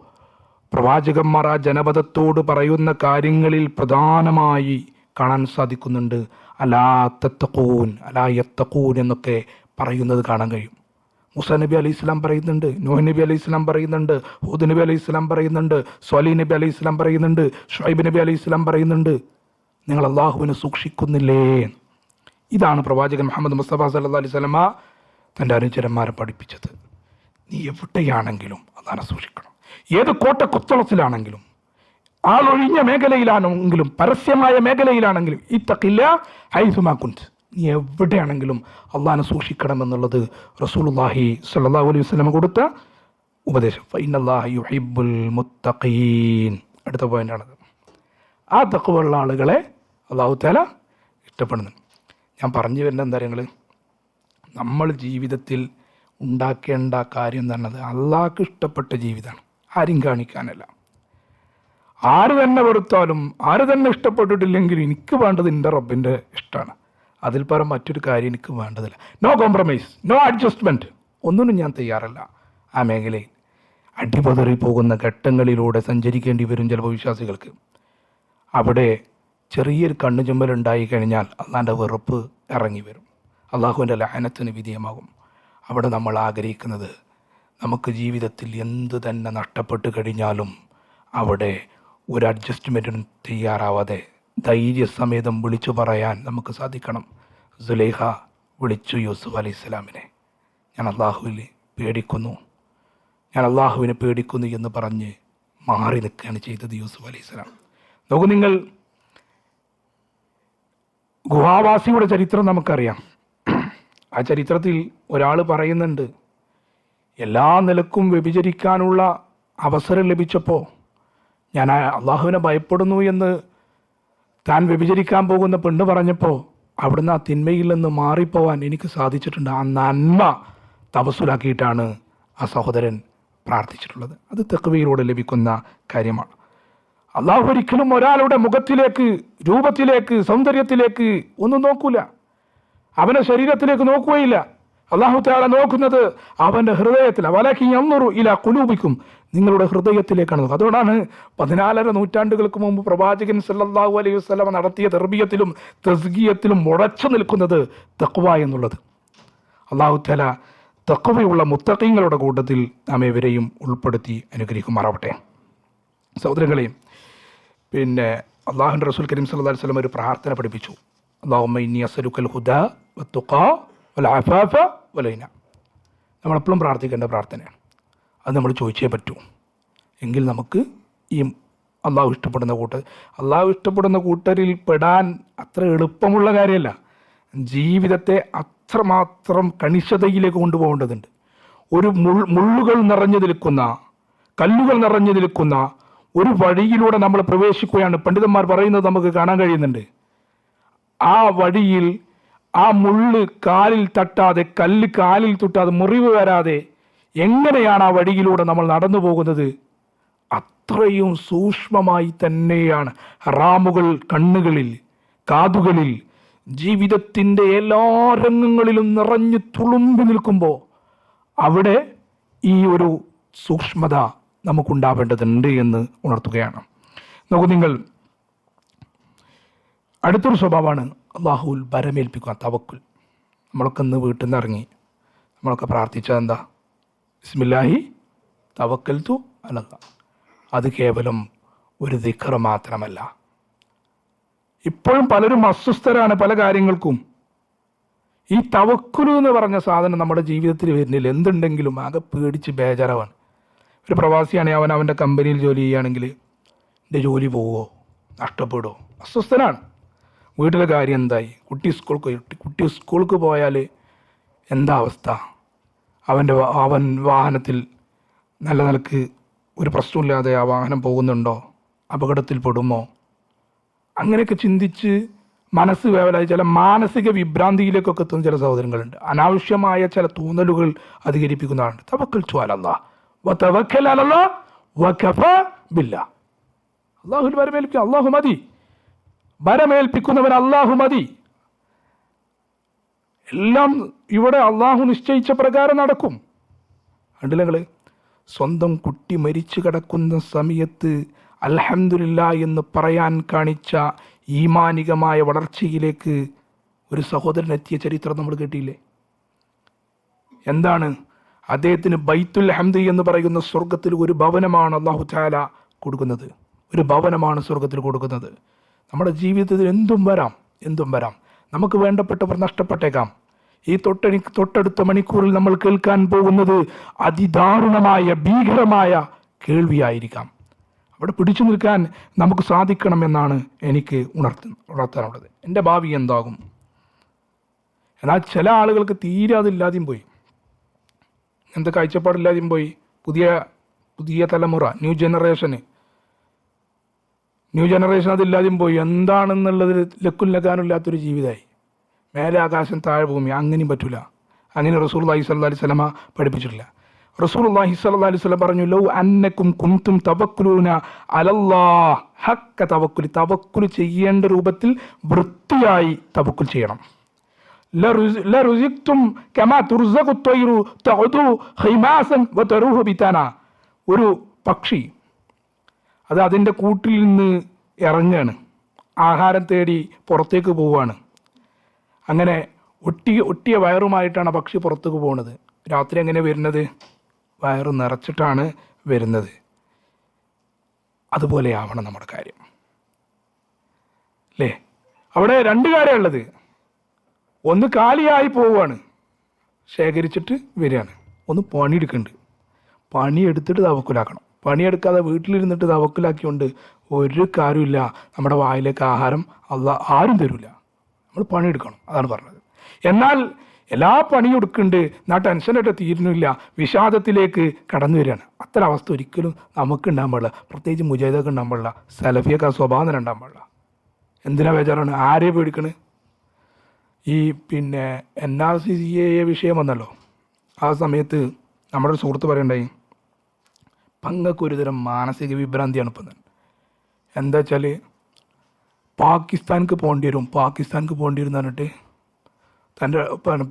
Speaker 1: പ്രവാചകന്മാർ ആ ജനപദത്തോട് പറയുന്ന കാര്യങ്ങളിൽ പ്രധാനമായി കാണാൻ സാധിക്കുന്നുണ്ട്. അലാ തത്തഖൂൻ, അലാ യത്തഖൂൻ എന്നൊക്കെ പറയുന്നത് കാണാൻ കഴിയും. മൂസാ നബി അലൈഹി സ്വലാം പറയുന്നുണ്ട്, നൂഹ് നബി അലൈഹി സ്വലാം പറയുന്നുണ്ട്, ഹൂദ് നബി അലൈഹി സ്വലാം പറയുന്നുണ്ട്, സ്വാലിഹ് നബി അലൈഹി സ്വലാം പറയുന്നുണ്ട്, ഷുഐബ് നബി അലൈഹി സ്വലാം പറയുന്നുണ്ട്, നിങ്ങൾ അള്ളാഹുവിനെ സൂക്ഷിക്കുന്നില്ലേ. ഇതാണ് പ്രവാചകൻ മുഹമ്മദ് മുസ്തഫ സല്ലല്ലാഹു അലൈഹി വസല്ലമ തൻ്റെ അനുചരന്മാരെ പഠിപ്പിച്ചത്. നീ എവിടെയാണെങ്കിലും അള്ളാഹനെ സൂക്ഷിക്കണം. ഏത് കോട്ടക്കുത്തളത്തിലാണെങ്കിലും, ആളൊഴിഞ്ഞ മേഖലയിലാണെങ്കിലും, പരസ്യമായ മേഖലയിലാണെങ്കിലും, ഇത്തഖില്ലാ ഹൈസുമാ കുൻത്, നീ എവിടെയാണെങ്കിലും അള്ളാഹനെ സൂക്ഷിക്കണമെന്നുള്ളത് റസൂലുള്ളാഹി സ്വല്ലല്ലാഹു അലൈഹി വസല്ലം കൊടുത്ത ഉപദേശം. ഫഇന്നല്ലാഹ യുഹിബ്ബുൽ മുത്തഖീൻ. അടുത്ത പോയിന്റാണത്. ആ തഖ്വയുള്ള ആളുകളെ അള്ളാഹു തആല ഇഷ്ടപ്പെടുന്നു. ഞാൻ പറഞ്ഞു വരുന്ന എന്താ കാര്യങ്ങൾ, നമ്മൾ ജീവിതത്തിൽ ഉണ്ടാക്കേണ്ട കാര്യം എന്ന് പറഞ്ഞത് അള്ളാഹ്ക്ക് ഇഷ്ടപ്പെട്ട ജീവിതമാണ്, ആരും കാണിക്കാനല്ല. ആര് തന്നെ വെറുത്താലും, ആര് തന്നെ ഇഷ്ടപ്പെട്ടിട്ടില്ലെങ്കിലും എനിക്ക് വേണ്ടത് എൻ്റെ റബ്ബിൻ്റെ ഇഷ്ടമാണ്. അതിൽ പരം മറ്റൊരു കാര്യം എനിക്ക് വേണ്ടതില്ല. നോ കോംപ്രമൈസ്, നോ അഡ്ജസ്റ്റ്മെൻറ്റ്, ഒന്നിനും ഞാൻ തയ്യാറല്ല. ആ മേഖലയിൽ അടിപതറി പോകുന്ന ഘട്ടങ്ങളിലൂടെ സഞ്ചരിക്കേണ്ടി വരും ചിലപ്പോൾ വിശ്വാസികൾക്ക്. അവിടെ ചെറിയൊരു കണ്ണു ചുമ്പലുണ്ടായി കഴിഞ്ഞാൽ അള്ളാൻ്റെ വെറുപ്പ് ഇറങ്ങി വരും, അള്ളാഹുവിൻ്റെ ലഅനത്തിന് വിധേയമാകും. അവിടെ നമ്മൾ ആഗ്രഹിക്കുന്നത് നമുക്ക് ജീവിതത്തിൽ എന്ത് തന്നെ നഷ്ടപ്പെട്ട് കഴിഞ്ഞാലും അവിടെ ഒരു അഡ്ജസ്റ്റ്മെൻറ്റിനും തയ്യാറാവാതെ ധൈര്യസമേതം വിളിച്ചു പറയാൻ നമുക്ക് സാധിക്കണം. സുലൈഖ വിളിച്ചു യൂസുഫ് അലൈഹി സ്വലാമിനെ, ഞാൻ അള്ളാഹുവിനെ പേടിക്കുന്നു എന്ന് പറഞ്ഞ് മാറി നിൽക്കുകയാണ് ചെയ്തത് യൂസുഫ് അലൈഹി സ്വലാം. നോക്കൂ നിങ്ങൾ, ഗുഹാവാസിയുടെ ചരിത്രം നമുക്കറിയാം. ആ ചരിത്രത്തിൽ ഒരാൾ പറയുന്നുണ്ട്, എല്ലാ നിലക്കും വ്യഭിചരിക്കാനുള്ള അവസരം ലഭിച്ചപ്പോൾ ഞാൻ അള്ളാഹുവിനെ ഭയപ്പെടുന്നു എന്ന് താൻ വ്യഭിചരിക്കാൻ പോകുന്ന പെണ്ണ് പറഞ്ഞപ്പോൾ അവിടുന്ന് ആ തിന്മയിൽ നിന്ന് മാറിപ്പോവാൻ എനിക്ക് സാധിച്ചിട്ടുണ്ട്. ആ നന്മ തപസ്സുലാക്കിയിട്ടാണ് ആ സഹോദരൻ പ്രാർത്ഥിച്ചിട്ടുള്ളത്. അത് തഖ്വയിലൂടെ ലഭിക്കുന്ന കാര്യമാണ്. അള്ളാഹു ഒരിക്കലും ഒരാളുടെ മുഖത്തിലേക്ക്, രൂപത്തിലേക്ക്, സൗന്ദര്യത്തിലേക്ക് ഒന്നും നോക്കൂല, അവൻ്റെ ശരീരത്തിലേക്ക് നോക്കുകയില്ല. അള്ളാഹു തആല നോക്കുന്നത് അവൻ്റെ ഹൃദയത്തിൽ. വലകിൻ യൻദുറു ഇലാ ഖുലൂബിക്കും, നിങ്ങളുടെ ഹൃദയത്തിലേക്കാണ്. അതുകൊണ്ടാണ് 14 നൂറ്റാണ്ടുകൾക്ക് മുമ്പ് പ്രവാചകൻ സല്ലല്ലാഹു അലൈഹി വസല്ലം നടത്തിയ തർബിയത്തിലും തസ്കിയത്തിലും മുഴച്ചു നിൽക്കുന്നത് തഖ്വ എന്നുള്ളത്. അള്ളാഹു തആല തഖ്വയുള്ള മുത്തഖീങ്ങളുടെ കൂട്ടത്തിൽ നാം ഇവരെയും ഉൾപ്പെടുത്തി അനുഗ്രഹിക്കുമാറാവട്ടെ. സഹോദരങ്ങളെയും, അള്ളാഹുവിൻ്റെ റസൂൽ കരീം സല്ലല്ലാഹു അലൈഹി വസല്ലം ഒരു പ്രാർത്ഥന പഠിപ്പിച്ചു. അല്ലാഹുമ്മ ഇന്നി അസ്അലുക്കൽ ഹുദാ വത്തുഖാ വൽ അഫാഫ വൽ ഗിന. നമ്മളെപ്പോഴും പ്രാർത്ഥിക്കേണ്ട പ്രാർത്ഥനയാണ്. അത് നമ്മൾ ചോദിച്ചേ പറ്റൂ. എങ്കിൽ നമുക്ക് ഈ അള്ളാഹു ഇഷ്ടപ്പെടുന്ന കൂട്ടർ. അള്ളാഹു ഇഷ്ടപ്പെടുന്ന കൂട്ടരിൽ പെടാൻ അത്ര എളുപ്പമുള്ള കാര്യമല്ല. ജീവിതത്തെ അത്രമാത്രം കണിശതയിലേക്ക് കൊണ്ടുപോകേണ്ടതുണ്ട്. ഒരു മുള്ളുകൾ നിറഞ്ഞു നിൽക്കുന്ന, കല്ലുകൾ നിറഞ്ഞു നിൽക്കുന്ന ഒരു വഴിയിലൂടെ നമ്മൾ പ്രവേശിക്കുകയാണ്. പണ്ഡിതന്മാർ പറയുന്നത് നമുക്ക് കാണാൻ കഴിയുന്നുണ്ട്. ആ വഴിയിൽ ആ മുള്ള് കാലിൽ തട്ടാതെ, കല്ല് കാലിൽ തൊട്ടാതെ, മുറിവ് വരാതെ എങ്ങനെയാണ് ആ വഴിയിലൂടെ നമ്മൾ നടന്നു പോകുന്നത്? അത്രയും സൂക്ഷ്മമായി തന്നെയാണ് ഹറാമുകൾ കണ്ണുകളിൽ, കാതുകളിൽ, ജീവിതത്തിൻ്റെ എല്ലാ രംഗങ്ങളിലും നിറഞ്ഞു തുളുമ്പി നിൽക്കുമ്പോൾ അവിടെ ഈ ഒരു സൂക്ഷ്മത നമുക്കുണ്ടാവേണ്ടതുണ്ട് എന്ന് ഉണർത്തുകയാണ്. നോക്കൂ നിങ്ങൾ, അടുത്തൊരു സ്വഭാവമാണ് അള്ളാഹുവിൽ ഭരമേൽപ്പിക്കുക, തവക്കുൽ. നമ്മളൊക്കെ ഇന്ന് വീട്ടിൽ നിന്ന് ഇറങ്ങി നമ്മളൊക്കെ പ്രാർത്ഥിച്ചത് എന്താ? ബിസ്മില്ലാഹി തവക്കൽതു അലല്ലാഹ്. അത് കേവലം ഒരു ദിക്ർ മാത്രമല്ല. ഇപ്പോഴും പലരും അസ്വസ്ഥരാണ് പല കാര്യങ്ങൾക്കും. ഈ തവക്കുൽ എന്ന് പറഞ്ഞ സാധനം നമ്മുടെ ജീവിതത്തിൽ വരുന്നില്ല. എന്തുണ്ടെങ്കിലും ആകെ പേടിച്ച് ബേജാറാവാണ്. ഒരു പ്രവാസിയാണെങ്കിൽ അവൻ്റെ കമ്പനിയിൽ ജോലി ചെയ്യുകയാണെങ്കിൽ എൻ്റെ ജോലി പോവോ, നഷ്ടപ്പെടുമോ, അസ്വസ്ഥനാണ്. വീട്ടിലെ കാര്യം എന്തായി, കുട്ടി സ്കൂൾക്ക് പോയാൽ എന്താ അവസ്ഥ, അവൻ വാഹനത്തിൽ നല്ല നിലക്ക് ഒരു പ്രശ്നമില്ലാതെ ആ വാഹനം പോകുന്നുണ്ടോ, അപകടത്തിൽ പെടുമോ, അങ്ങനെയൊക്കെ ചിന്തിച്ച് മനസ്സ് വേവലായി ചില മാനസിക വിഭ്രാന്തിയിലേക്കൊക്കെ എത്തുന്ന ചില സഹോദരങ്ങളുണ്ട്. അനാവശ്യമായ ചില തോന്നലുകൾ അധികരിപ്പിക്കുന്നതാണ്. തവക്കൽതു അലല്ലാഹ് വതവക്കൽ അലല്ലാഹ് വകഫാ ബില്ലാഹ്. അല്ലാഹുവിൽ ഭരമേൽപ്പിക്കുക, അല്ലാഹു മതി. ഭരമേൽപ്പിക്കുന്നവൻ അല്ലാഹു മതി. എല്ലാം ഇവിടെ അല്ലാഹു നിശ്ചയിച്ച പ്രകാരം നടക്കും. കണ്ടില്ല നിങ്ങൾ, സ്വന്തം കുട്ടി മരിച്ചു കിടക്കുന്ന സമയത്ത് അൽഹംദുലില്ലാഹ് എന്ന് പറയാൻ കാണിച്ച ഈമാനികമായ വളർച്ചയിലേക്ക് ഒരു സഹോദരൻ എത്തിയ ചരിത്രം നമ്മൾ കേട്ടില്ലേ? എന്താണ് അദ്ദേഹത്തിന് ബൈത്തുൽ ഹംദ് എന്ന് പറയുന്ന സ്വർഗത്തിൽ ഒരു ഭവനമാണ് അല്ലാഹു തആല കൊടുക്കുന്നത്. ഒരു ഭവനമാണ് സ്വർഗത്തിൽ കൊടുക്കുന്നത്. നമ്മുടെ ജീവിതത്തിൽ എന്തും വരാം. നമുക്ക് വേണ്ടപ്പെട്ടവർ നഷ്ടപ്പെട്ടേക്കാം. ഈ തൊട്ടടുത്ത മണിക്കൂറിൽ നമ്മൾ കേൾക്കാൻ പോകുന്നത് അതിദാരുണമായ, ഭീകരമായ കേൾവിയായിരിക്കാം. അവിടെ പിടിച്ചു നിൽക്കാൻ നമുക്ക് സാധിക്കണമെന്നാണ് എനിക്ക് ഉണർത്താനുള്ളത്. എൻ്റെ ഭാവി എന്താകും? എന്നാൽ ചില ആളുകൾക്ക് തീരെ അതില്ലാതെയും പോയി, എന്ത് കാഴ്ചപ്പാടില്ലാതെയും പോയി. പുതിയ തലമുറ, ന്യൂ ജനറേഷൻ അതില്ലാതെയും പോയി. എന്താണെന്നുള്ളത് ലക്കും ലഗാനില്ലാത്തൊരു ജീവിതമായി. മേലെ ആകാശം താഴെ ഭൂമി, അങ്ങനെയും പറ്റൂല. അങ്ങനെ റസൂലുള്ളാഹി സ്വല്ലല്ലാഹി അലൈഹി വസല്ലമ പഠിപ്പിച്ചിട്ടില്ല. റസൂലുള്ളാഹി സ്വല്ലല്ലാഹി അലൈഹി വസല്ലം പറഞ്ഞു, ലൗ അന്നക്കും കുൻതും തവക്കുലൂന അലല്ലാഹ് ഹഖ്ക തവക്കുൽ. തവക്കുൽ ചെയ്യേണ്ട രൂപത്തിൽ വൃത്തിയായി തവക്കുൽ ചെയ്യണം. ലറുസിഖ്തും കമാ തുർസഖു ത്വയ്റു തഉദു ഖിമാസൻ വതറൂഹു ബിതാന. ഒരു പക്ഷി അത് അതിൻ്റെ കൂട്ടിൽ നിന്ന് ഇറങ്ങുകയാണ്, ആഹാരം തേടി പുറത്തേക്ക് പോവുകയാണ്. അങ്ങനെ ഒട്ടിയ വയറുമായിട്ടാണ് ആ പക്ഷി പുറത്തേക്ക് പോകുന്നത്. രാത്രി എങ്ങനെ വരുന്നത്? വയറ് നിറച്ചിട്ടാണ് വരുന്നത്. അതുപോലെയാവണം നമ്മുടെ കാര്യം, അല്ലേ? അവിടെ രണ്ട് കാര്യമുള്ളത്. ഒന്ന് കാലിയായി പോവുകയാണ്, ശേഖരിച്ചിട്ട് വരികയാണ്. ഒന്ന് പണിയെടുക്കുന്നുണ്ട്, പണിയെടുത്തിട്ട് തവക്കുലാക്കണം. പണിയെടുക്കാതെ വീട്ടിലിരുന്നിട്ട് തവക്കുലാക്കിക്കൊണ്ട് ഒരു കാര്യമില്ല. നമ്മുടെ വായിലേക്ക് ആഹാരം ആരും തരില്ല. നമ്മൾ പണിയെടുക്കണം, അതാണ് പറഞ്ഞത്. എന്നാൽ എല്ലാ പണിയും എടുക്കുന്നുണ്ട്, എന്നാ ടെൻഷനായിട്ട് തീരുന്നില്ല, വിഷാദത്തിലേക്ക് കടന്നു വരികയാണ്. അത്തരം അവസ്ഥ ഒരിക്കലും നമുക്ക് ഉണ്ടാകാൻ പാടില്ല. പ്രത്യേകിച്ച് മുജാഹിദൊക്കെ ഉണ്ടാകാൻ പാടില്ല, സലഫിയൊക്കെ സ്വഭാവം തന്നെ ഉണ്ടാകാൻ പാടില്ല. എന്തിനാ ബേജാറാണ്? ആരെയും പേടിക്കണ്? ഈ NRC-CAA വിഷയം വന്നല്ലോ, ആ സമയത്ത് നമ്മുടെ ഒരു സുഹൃത്ത് പറയണ്ടായി, പങ്ങൾക്കൊരുതരം മാനസിക വിഭ്രാന്തിയാണ് ഇപ്പം. എന്താ വെച്ചാൽ പാകിസ്ഥാനിക്ക് പോകേണ്ടി വരും എന്ന് പറഞ്ഞിട്ട് തൻ്റെ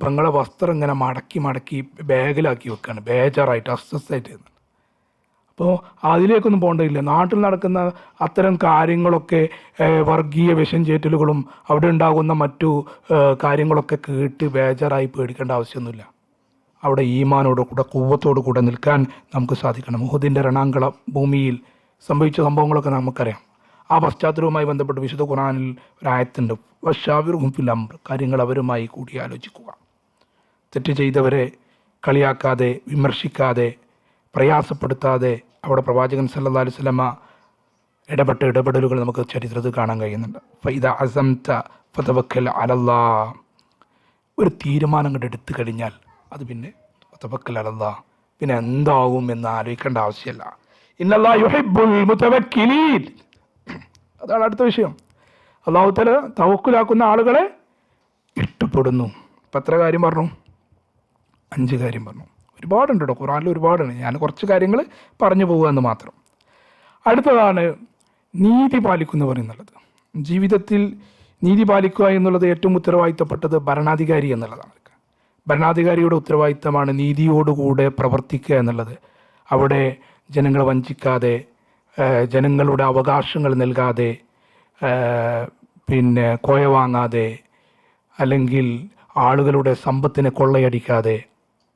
Speaker 1: പെങ്ങളെ വസ്ത്രം ഇങ്ങനെ മടക്കി ബാഗിലാക്കി വെക്കുകയാണ്, ബേജാറായിട്ട്, അസ്വസ്ഥമായിട്ട്. അപ്പോൾ അതിലേക്കൊന്നും പോകേണ്ടതില്ല. നാട്ടിൽ നടക്കുന്ന അത്തരം കാര്യങ്ങളൊക്കെ, വർഗീയ വിഷം ചേറ്റലുകളും അവിടെ ഉണ്ടാകുന്ന മറ്റു കാര്യങ്ങളൊക്കെ കേട്ട് ബേജാറായി പേടിക്കേണ്ട ആവശ്യമൊന്നുമില്ല. അവിടെ ഈമാനോട് കൂടെ, കൂവത്തോടു കൂടെ നിൽക്കാൻ നമുക്ക് സാധിക്കണം. ഉഹുദിൻ്റെ രണാങ്കള ഭൂമിയിൽ സംഭവിച്ച സംഭവങ്ങളൊക്കെ നമുക്കറിയാം. ആ പശ്ചാത്തലവുമായി ബന്ധപ്പെട്ട് വിശുദ്ധ ഖുർആനിൽ ഒരായത്തുണ്ട്, വശാവിറുഹും ഫിൽ അംർ. കാര്യങ്ങൾ അവരുമായി കൂടിയാലോചിക്കുക. തെറ്റ് ചെയ്തവരെ കളിയാക്കാതെ, വിമർശിക്കാതെ, പ്രയാസപ്പെടുത്താതെ. അവിടെ പ്രവാചകൻ സല്ലല്ലാഹു അലൈഹി വസല്ലമ ഇടപെടലുകൾ നമുക്ക് ചരിത്രത്തിൽ കാണാൻ കഴിയുന്നുണ്ട്. ഫൈദ അസംത ഫതവക്കൽ അലല്ലാ, ഒരു തീരുമാനം കൊണ്ട് എടുത്തു കഴിഞ്ഞാൽ അത് പിന്നെ ഫതവക്കൽ അലല്ലാ, പിന്നെ എന്താവും എന്ന് ആലോചിക്കേണ്ട ആവശ്യമില്ല. ഇന്നല്ലാഹു യുഹിബ്ബുൽ മുതവക്കിലീൻ, അതാണ് അടുത്ത വിഷയം. അല്ലാഹു തആല തവക്കുലാക്കുന്ന ആളുകളെ ഇഷ്ടപ്പെടുന്നു. ഇപ്പം എത്ര കാര്യം പറഞ്ഞു? 5 കാര്യം പറഞ്ഞു. ഒരുപാടുണ്ട് കേട്ടോ, ഖുർആനിൽ ഒരുപാടുണ്ട്. ഞാൻ കുറച്ച് കാര്യങ്ങൾ പറഞ്ഞു പോകുക എന്ന് മാത്രം. അടുത്തതാണ് നീതി പാലിക്കുന്നവർ എന്നുള്ളത്. ജീവിതത്തിൽ നീതി പാലിക്കുക എന്നുള്ളത് ഏറ്റവും ഉത്തരവാദിത്തപ്പെട്ടത് ഭരണാധികാരി എന്നുള്ളതാണ്. ഭരണാധികാരിയുടെ ഉത്തരവാദിത്തമാണ് നീതിയോടുകൂടെ പ്രവർത്തിക്കുക എന്നുള്ളത്. അവിടെ ജനങ്ങളെ വഞ്ചിക്കാതെ, ജനങ്ങളുടെ അവകാശങ്ങൾ നൽകാതെ, പിന്നെ കോയ വാങ്ങാതെ, അല്ലെങ്കിൽ ആളുകളുടെ സമ്പത്തിനെ കൊള്ളയടിക്കാതെ,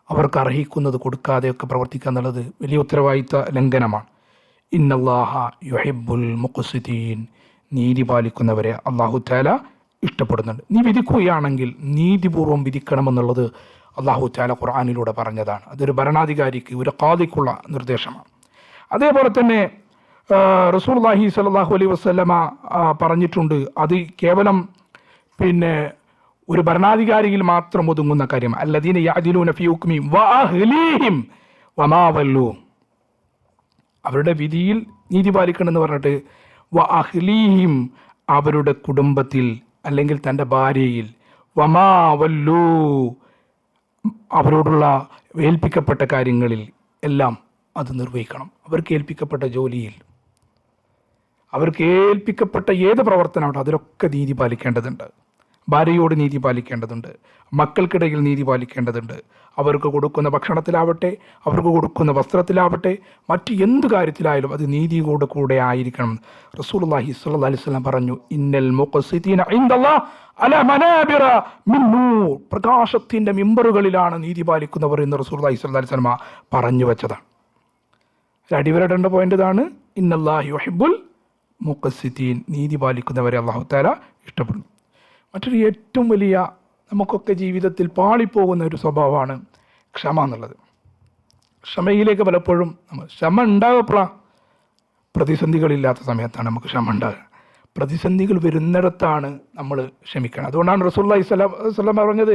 Speaker 1: അവർക്ക് അർഹിക്കുന്നത് കൊടുക്കാതെയൊക്കെ പ്രവർത്തിക്കുക എന്നുള്ളത് വലിയ ഉത്തരവാദിത്ത ലംഘനമാണ്. ഇന്നല്ലാഹ യുഹിബ്ബുൽ മുഖ്സിതീൻ, നീതി പാലിക്കുന്നവരെ അല്ലാഹു തആല ഇഷ്ടപ്പെടുന്നുണ്ട്. നീ വിധിക്കുകയാണെങ്കിൽ നീതിപൂർവ്വം വിധിക്കണമെന്നുള്ളത് അല്ലാഹു തആല ഖുർആനിലൂടെ പറഞ്ഞതാണ്. അതൊരു ഭരണാധികാരിക്ക്, ഒരു ഖാദിക്കുള്ള നിർദ്ദേശമാണ്. അതേപോലെ തന്നെ റസൂലുള്ളാഹി സ്വല്ലല്ലാഹു അലൈഹി വസല്ലമ പറഞ്ഞിട്ടുണ്ട്, അത് കേവലം പിന്നെ ഒരു ഭരണാധികാരിയിൽ മാത്രം ഒതുങ്ങുന്ന കാര്യം. അല്ലദീന യഅദിലൂന ഫീ ഹുക്മിഹിം വഅഹ്ലീഹിം വമാ വല്ലൂ, അവരുടെ വിധിയിൽ നീതി പാലിക്കണമെന്ന് പറഞ്ഞിട്ട് വഅഹ്ലീഹിം, അവരുടെ കുടുംബത്തിൽ അല്ലെങ്കിൽ തൻ്റെ ഭാര്യയിൽ, വമാ വല്ലൂ, അവരോടുള്ള ഏൽപ്പിക്കപ്പെട്ട കാര്യങ്ങളിൽ എല്ലാം അത് നിർവഹിക്കണം. അവർക്ക് ഏൽപ്പിക്കപ്പെട്ട ജോലിയിൽ, അവർക്ക് ഏൽപ്പിക്കപ്പെട്ട ഏത് പ്രവർത്തനമുണ്ടോ അതിലൊക്കെ നീതി പാലിക്കേണ്ടതുണ്ട്. ഭാര്യയോട് നീതി പാലിക്കേണ്ടതുണ്ട്, മക്കൾക്കിടയിൽ നീതി പാലിക്കേണ്ടതുണ്ട്, അവർക്ക് കൊടുക്കുന്ന ഭക്ഷണത്തിലാവട്ടെ, അവർക്ക് കൊടുക്കുന്ന വസ്ത്രത്തിലാവട്ടെ, മറ്റ് എന്ത് കാര്യത്തിലായാലും അത് നീതിയോട് കൂടെ ആയിരിക്കണം. റസൂലുള്ളാഹി സ്വല്ലല്ലാഹി അലൈഹി വസല്ലം പറഞ്ഞു, ഇന്നൽ മുഖ്സിതീന ഇൻദല്ലാഹ് അലാ മനാബിറ മിൻ നൂർ, പ്രകാശത്തിൻ്റെ മിമ്പറുകളിലാണ് നീതി പാലിക്കുന്നവർ എന്ന് റസൂലുള്ളാഹി സ്വല്ലല്ലാഹി അലൈഹി വസല്ലം പറഞ്ഞു വെച്ചതാണ്. അടിവരടേണ്ട പോയിന്റ് ഇതാണ്, ഇന്നല്ലാഹു യുഹിബ്ബുൽ മുഖ്സിതീൻ, നീതി പാലിക്കുന്നവരെ അല്ലാഹു തആല ഇഷ്ടപ്പെടുന്നു. മറ്റൊരു ഏറ്റവും വലിയ നമുക്കൊക്കെ ജീവിതത്തിൽ പാളിപ്പോകുന്ന ഒരു സ്വഭാവമാണ് ക്ഷമ എന്നുള്ളത്. ക്ഷമയിലേക്ക് പലപ്പോഴും ക്ഷമ ഉണ്ടാകപ്പോഴാണ് പ്രതിസന്ധികളില്ലാത്ത സമയത്താണ് നമുക്ക് ക്ഷമ ഉണ്ടാകുക. പ്രതിസന്ധികൾ വരുന്നിടത്താണ് നമ്മൾ ക്ഷമിക്കണം. അതുകൊണ്ടാണ് റസൂലുള്ളാഹി സ്വല്ലല്ലാഹു അലൈഹി വസല്ലം പറഞ്ഞത്,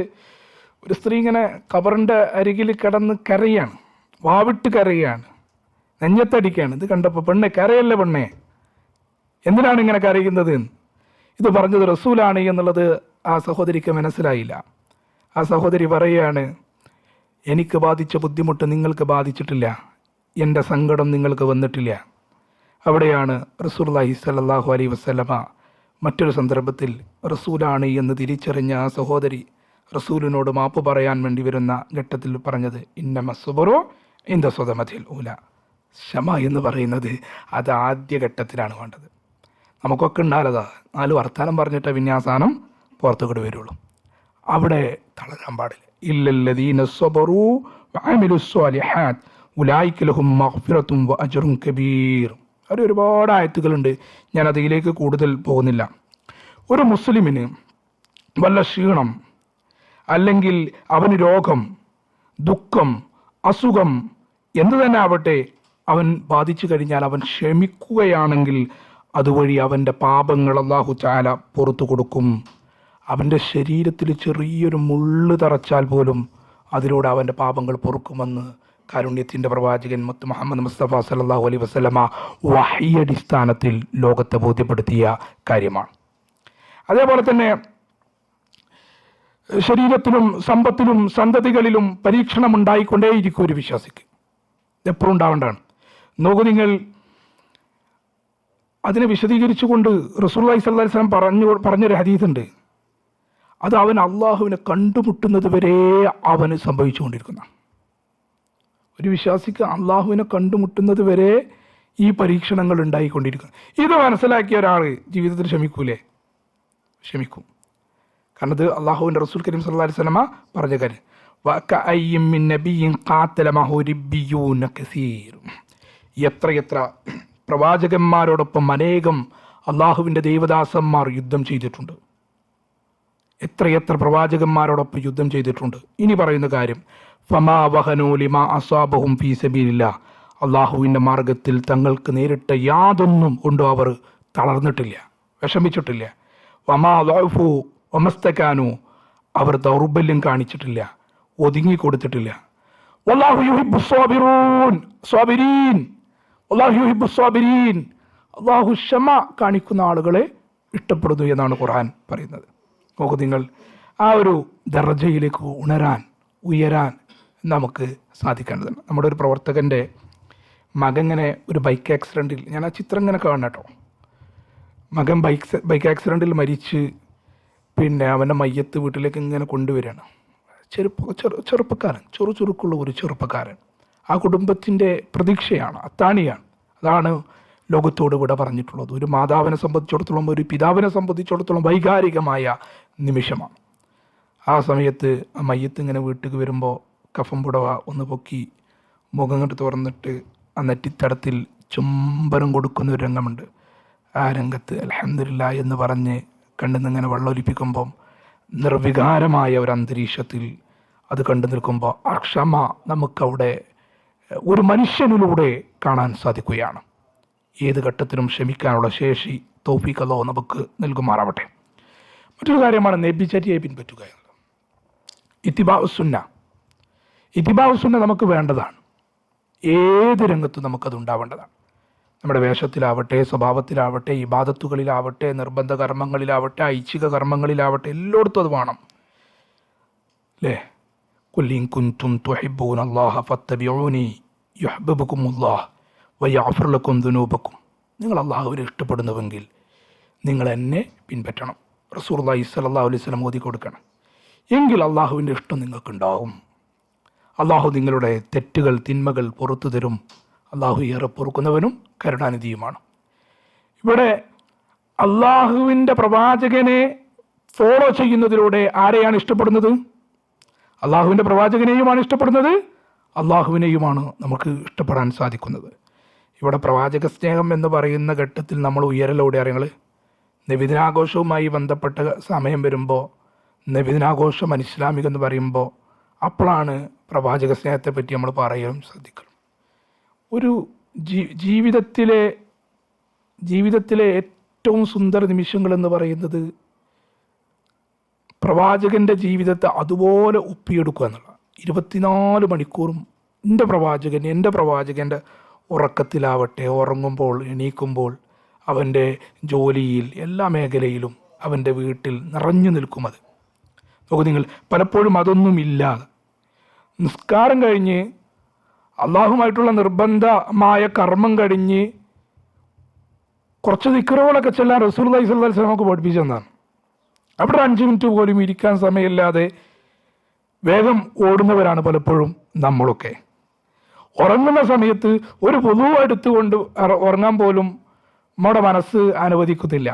Speaker 1: ഒരു സ്ത്രീ ഇങ്ങനെ ഖബറിൻ്റെ അരികിൽ കിടന്ന് കരയാണ്, വാവിട്ട് കരയാണ്, നെഞ്ഞത്തടിക്കുകയാണ്. ഇത് കണ്ടപ്പോൾ പെണ്ണെ കരയല്ലേ പെണ്ണെ, എന്തിനാണ് ഇങ്ങനെ കരയുന്നത്? ഇത് പറഞ്ഞത് റസൂലാണ് എന്നുള്ളത് ആ സഹോദരിക്ക് മനസ്സിലായില്ല. ആ സഹോദരി പറയുകയാണ്, എനിക്ക് ബാധിച്ച ബുദ്ധിമുട്ട് നിങ്ങൾക്ക് ബാധിച്ചിട്ടില്ല, എൻ്റെ സങ്കടം നിങ്ങൾക്ക് വന്നിട്ടില്ല. അവിടെയാണ് റസൂലുള്ളാഹി സ്വല്ലല്ലാഹു അലൈഹി വസല്ലമ മറ്റൊരു സന്ദർഭത്തിൽ റസൂലാണ് എന്ന് തിരിച്ചറിഞ്ഞ ആ സഹോദരി റസൂലിനോട് മാപ്പ് പറയാൻ വേണ്ടി വരുന്ന ഘട്ടത്തിൽ പറഞ്ഞത്, ഇന്നമ സുബ്റു ഇൻദ സ്വദമതിൽ ഊല, ക്ഷമ എന്ന് പറയുന്നത് അത് ആദ്യഘട്ടത്തിലാണ് വേണ്ടത്. നമുക്കൊക്കെ ഉണ്ടാലതാ 4 വർത്താനം പറഞ്ഞിട്ട് വിന്യാസാനം പുറത്തുകൂടെ വരുള്ളൂ. അവിടെ തളരാൻ പാടില്ല. ഇല്ലല്ലദീന സ്വബറൂ വഅമിലുസ് സ്വാലിഹാത്ത് ഉലൈക ലഹും മഗ്ഫിറത്തും വഅജ്റുൻ കബീർ. ഒരുപാട് ആയത്തുകളുണ്ട്, ഞാൻ അതിലേക്ക് കൂടുതൽ പോകുന്നില്ല. ഒരു മുസ്ലിമിന് വല്ല ക്ഷീണം, അല്ലെങ്കിൽ അവന് രോഗം, ദുഃഖം, അസുഖം എന്തു തന്നെ ആവട്ടെ, അവൻ ബാധിച്ചു കഴിഞ്ഞാൽ അവൻ ക്ഷമിക്കുകയാണെങ്കിൽ അതുവഴി അവൻ്റെ പാപങ്ങൾ അല്ലാഹു തആല പുറത്തു കൊടുക്കും. അവൻ്റെ ശരീരത്തിൽ ചെറിയൊരു മുള്ള് തറച്ചാൽ പോലും അതിലൂടെ അവൻ്റെ പാപങ്ങൾ പൊറുക്കുമെന്ന് കാരുണ്യത്തിൻ്റെ പ്രവാചകൻ മുത്ത് മുഹമ്മദ് മുസ്തഫ സല്ലല്ലാഹു അലൈഹി വസല്ലമ വഹി അടിസ്ഥാനത്തിൽ ലോകത്തെ ബോധ്യപ്പെടുത്തിയ കാര്യമാണ്. അതേപോലെ തന്നെ ശരീരത്തിലും സമ്പത്തിലും സന്തതികളിലും പരീക്ഷണം ഉണ്ടായിക്കൊണ്ടേയിരിക്കും ഒരു വിശ്വാസിക്ക്, എപ്പോഴും ഉണ്ടാവേണ്ടതാണ്. നോക്കൂ, നിങ്ങൾ അതിനെ വിശദീകരിച്ചുകൊണ്ട് റസൂലുള്ളാഹി സ്വല്ലല്ലാഹി അലൈഹി വസല്ലം പറഞ്ഞൊരു ഹദീസുണ്ട്. അത് അവൻ അള്ളാഹുവിനെ കണ്ടുമുട്ടുന്നത് വരെ അവന് സംഭവിച്ചുകൊണ്ടിരിക്കുന്ന, ഒരു വിശ്വാസിക്ക് അള്ളാഹുവിനെ കണ്ടുമുട്ടുന്നത് വരെ ഈ പരീക്ഷണങ്ങൾ ഉണ്ടായിക്കൊണ്ടിരിക്കുന്നു. ഇത് മനസ്സിലാക്കിയ ഒരാൾ ജീവിതത്തിൽ ക്ഷമിക്കൂലേ? ക്ഷമിക്കും. കാരണം ഇത് അള്ളാഹുവിൻ്റെ റസൂൽ കരീം സല്ലല്ലാഹു അലൈഹി വസല്ലം പറഞ്ഞ കാര്യം. വകഅയ്യിൻ മിൻ നബിയ്യിൻ ഖാതല മഅഹു റിബ്ബിയൂന കസീർ, എത്ര പ്രവാചകന്മാരോടൊപ്പം അനേകം അള്ളാഹുവിൻ്റെ ദൈവദാസന്മാർ യുദ്ധം ചെയ്തിട്ടുണ്ട്. എത്ര പ്രവാചകന്മാരോടൊപ്പം യുദ്ധം ചെയ്തിട്ടുണ്ട്. ഇനി പറയുന്ന കാര്യം, ഫമാ വഹനൂ ലിമാ അസാബഹും ഫീ സബീലില്ലാഹ്, അള്ളാഹുവിൻ്റെ മാർഗത്തിൽ തങ്ങൾക്ക് നേരിട്ട യാതൊന്നും കൊണ്ടും അവർ തളർന്നിട്ടില്ല, വിഷമിച്ചിട്ടില്ല. വമാ ദഅഫു വമസ്തകാനു, അവർ ദൗർബല്യം കാണിച്ചിട്ടില്ല, ഒതുങ്ങിക്കൊടുത്തിട്ടില്ല. വല്ലാഹു യുഹിബ്ബു സ്വാബിരീൻ, വല്ലാഹു യുഹിബ്ബു സ്വാബിരീൻ, അള്ളാഹു ക്ഷമ കാണിക്കുന്ന ആളുകളെ ഇഷ്ടപ്പെടുന്നു എന്നാണ് ഖുർആൻ പറയുന്നത്. നോക്കൂ നിങ്ങൾ, ആ ഒരു ദർജയിലേക്ക് ഉയരാൻ നമുക്ക് സാധിക്കേണ്ടതുണ്ട്. നമ്മുടെ ഒരു പ്രവർത്തകൻ്റെ മകൻ ഇങ്ങനെ ഒരു ബൈക്ക് ആക്സിഡൻറ്റിൽ, ഞാൻ ആ ചിത്രം ഇങ്ങനെ കാണണം കേട്ടോ, മകൻ ബൈക്ക് ആക്സിഡൻറ്റിൽ മരിച്ച് പിന്നെ അവൻ്റെ മയ്യത്ത് വീട്ടിലേക്ക് ഇങ്ങനെ കൊണ്ടുവരികയാണ്. ചെറുപ്പക്കാരൻ, ചുറുചുറുക്കുള്ള ഒരു ചെറുപ്പക്കാരൻ, ആ കുടുംബത്തിൻ്റെ പ്രതീക്ഷയാണ്, അത്താണിയാണ്. അതാണ് ലോകത്തോട് വിട പറഞ്ഞിട്ടുള്ളത്. ഒരു മാതാവിനെ സംബന്ധിച്ചിടത്തോളം, ഒരു പിതാവിനെ സംബന്ധിച്ചിടത്തോളം വൈകാരികമായ നിമിഷമാണ്. ആ സമയത്ത് ആ മയ്യത്ത് ഇങ്ങനെ വീട്ടിലേക്ക് വരുമ്പോൾ കഫം പുടവ ഒന്ന് പൊക്കി മുഖം കണ്ട് തുറന്നിട്ട് ആ നെറ്റിത്തടത്തിൽ ചുംബനം കൊടുക്കുന്ന ഒരു രംഗമുണ്ട്. ആ രംഗത്ത് അൽഹംദുലില്ലാഹ് എന്ന് പറഞ്ഞ് കണ്ടു നിന്നിങ്ങനെ വെള്ളമൊലിപ്പിക്കുമ്പം നിർവികാരമായ ഒരു അന്തരീക്ഷത്തിൽ അത് കണ്ടു നിൽക്കുമ്പോൾ ആ ക്ഷമ നമുക്കവിടെ ഒരു മനുഷ്യനിലൂടെ കാണാൻ സാധിക്കുകയാണ്. ഏത് ഘട്ടത്തിലും ക്ഷമിക്കാനുള്ള ശേഷി തൗഫീഖ് അല്ലാഹു നമുക്ക് നൽകുമാറാവട്ടെ. മറ്റൊരു കാര്യമാണ് നബിചര്യയെ പിൻപറ്റുക എന്നുള്ളത്. ഇത്തിബാഉ സുന്ന നമുക്ക് വേണ്ടതാണ്. ഏത് രംഗത്തും നമുക്കത് ഉണ്ടാവേണ്ടതാണ്. നമ്മുടെ വേഷത്തിലാവട്ടെ, സ്വഭാവത്തിലാവട്ടെ, ഇബാദത്തുകളിലാവട്ടെ, നിർബന്ധ കർമ്മങ്ങളിലാവട്ടെ, ഐച്ഛിക കർമ്മങ്ങളിലാവട്ടെ, എല്ലായിടത്തും അത് വേണം അല്ലേ? ഖുൽ ഇൻ കുൻതും തുഹിബ്ബൂനല്ലാഹ ഫത്തബിഊനി യുഹ്ബിബുകുമുല്ലാഹ് വയഗ്ഫിർ ലക്കും ദുനൂബക്കും. നിങ്ങൾ അല്ലാഹുവിനെ ഇഷ്ടപ്പെടുന്നുവെങ്കിൽ നിങ്ങൾ എന്നെ പിൻപറ്റണം. റസൂലുള്ളാഹി സ്വല്ലല്ലാഹു അലൈഹി വസല്ലം ഓതി കൊടുക്കണം. എങ്കിൽ അള്ളാഹുവിൻ്റെ ഇഷ്ടം നിങ്ങൾക്കുണ്ടാവും. അള്ളാഹു നിങ്ങളുടെ തെറ്റുകൾ, തിന്മകൾ പുറത്തു തരും. അള്ളാഹു ഏറെ പൊറുക്കുന്നവനും കരുണാനിധിയുമാണ്. ഇവിടെ അള്ളാഹുവിൻ്റെ പ്രവാചകനെ ഫോളോ ചെയ്യുന്നതിലൂടെ ആരെയാണ് ഇഷ്ടപ്പെടുന്നത്? അള്ളാഹുവിൻ്റെ പ്രവാചകനെയുമാണ് ഇഷ്ടപ്പെടുന്നത്, അള്ളാഹുവിനെയുമാണ് നമുക്ക് ഇഷ്ടപ്പെടാൻ സാധിക്കുന്നത്. ഇവിടെ പ്രവാചക സ്നേഹം എന്ന് പറയുന്ന ഘട്ടത്തിൽ നമ്മൾ ഉയരലോടെ അറിയങ്ങൾ നബിദിനാഘോഷവുമായി ബന്ധപ്പെട്ട സമയം വരുമ്പോൾ, നബിദിനാഘോഷം അനിസ്ലാമികം എന്ന് പറയുമ്പോൾ അപ്പോഴാണ് പ്രവാചക സ്നേഹത്തെ പറ്റി നമ്മൾ പറയാനും ശ്രദ്ധിക്കണം. ഒരു ജീവിതത്തിലെ ഏറ്റവും സുന്ദര നിമിഷങ്ങളെന്ന് പറയുന്നത് പ്രവാചകൻ്റെ ജീവിതത്തെ അതുപോലെ ഒപ്പിയെടുക്കുക എന്നുള്ള. 24 മണിക്കൂറും എൻ്റെ പ്രവാചകൻ്റെ ഉറക്കത്തിലാവട്ടെ, ഉറങ്ങുമ്പോൾ, എണീക്കുമ്പോൾ, അവൻ്റെ ജോലിയിൽ, എല്ലാ മേഖലയിലും, അവൻ്റെ വീട്ടിൽ നിറഞ്ഞു നിൽക്കും അത്. നോക്കൂ നിങ്ങൾ, പലപ്പോഴും അതൊന്നുമില്ലാതെ നിസ്കാരം കഴിഞ്ഞ് അള്ളാഹുമായിട്ടുള്ള നിർബന്ധമായ കർമ്മം കഴിഞ്ഞ് കുറച്ച് ദിക്റുകളൊക്കെ ചെല്ലാൻ റസൂലുള്ളാഹി സ്വല്ലല്ലാഹു അലൈഹി വസല്ലം നമുക്ക് പഠിപ്പിച്ചെന്നാണ്. അവിടെ 5 മിനിറ്റ് പോലും ഇരിക്കാൻ സമയമില്ലാതെ വേഗം ഓടുന്നവരാണ് പലപ്പോഴും നമ്മളൊക്കെ. ഉറങ്ങുന്ന സമയത്ത് ഒരു വുളു എടുത്തുകൊണ്ട് ഉറങ്ങാൻ പോലും നമ്മുടെ മനസ്സ് അനുവദിക്കുന്നില്ല.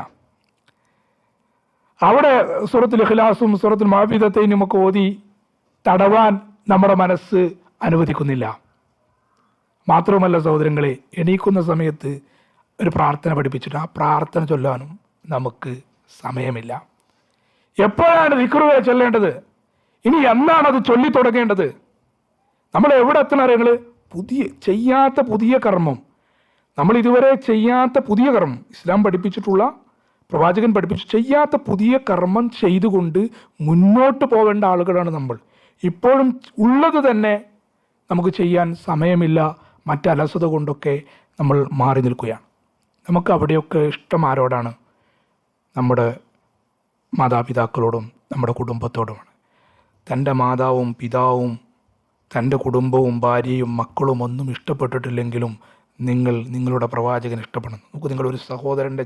Speaker 1: അവിടെ സൂറത്തുൽ ഇഖ്ലാസും സൂറത്തുൽ മുഅവ്വിദത്തൈനും ഒക്കെ ഓതി തടവാൻ നമ്മുടെ മനസ്സ് അനുവദിക്കുന്നില്ല. മാത്രവുമല്ല സഹോദരങ്ങളെ, എണീക്കുന്ന സമയത്ത് ഒരു പ്രാർത്ഥന പഠിപ്പിച്ചിട്ട് ആ പ്രാർത്ഥന ചൊല്ലാനും നമുക്ക് സമയമില്ല. എപ്പോഴാണ് ദിക്റുകൾ ചൊല്ലേണ്ടത്? ഇനി എന്നാണ് അത് ചൊല്ലി തുടങ്ങേണ്ടത്? നമ്മൾ എവിടെ എത്തണം അറിയങ്ങൾ? ചെയ്യാത്ത പുതിയ കർമ്മം, നമ്മൾ ഇതുവരെ ചെയ്യാത്ത പുതിയ കർമ്മം, ഇസ്ലാം പഠിപ്പിച്ചിട്ടുള്ള, പ്രവാചകൻ പഠിപ്പിച്ചു ചെയ്യാത്ത പുതിയ കർമ്മം ചെയ്തുകൊണ്ട് മുന്നോട്ട് പോകേണ്ട ആളുകളാണ് നമ്മൾ. ഇപ്പോഴും ഉള്ളത് തന്നെ നമുക്ക് ചെയ്യാൻ സമയമില്ല. മറ്റലസത കൊണ്ടൊക്കെ നമ്മൾ മാറി നിൽക്കുകയാണ്. നമുക്ക് അവിടെയൊക്കെ ഇഷ്ടം ആരോടാണ്? നമ്മുടെ മാതാപിതാക്കളോടും നമ്മുടെ കുടുംബത്തോടുമാണ്. തൻ്റെ മാതാവും പിതാവും തൻ്റെ കുടുംബവും ഭാര്യയും മക്കളും ഒന്നും ഇഷ്ടപ്പെട്ടിട്ടില്ലെങ്കിലും നിങ്ങളുടെ പ്രവാചകൻ ഇഷ്ടപ്പെടുന്നു. നമുക്ക് നിങ്ങളൊരു സഹോദരൻ്റെ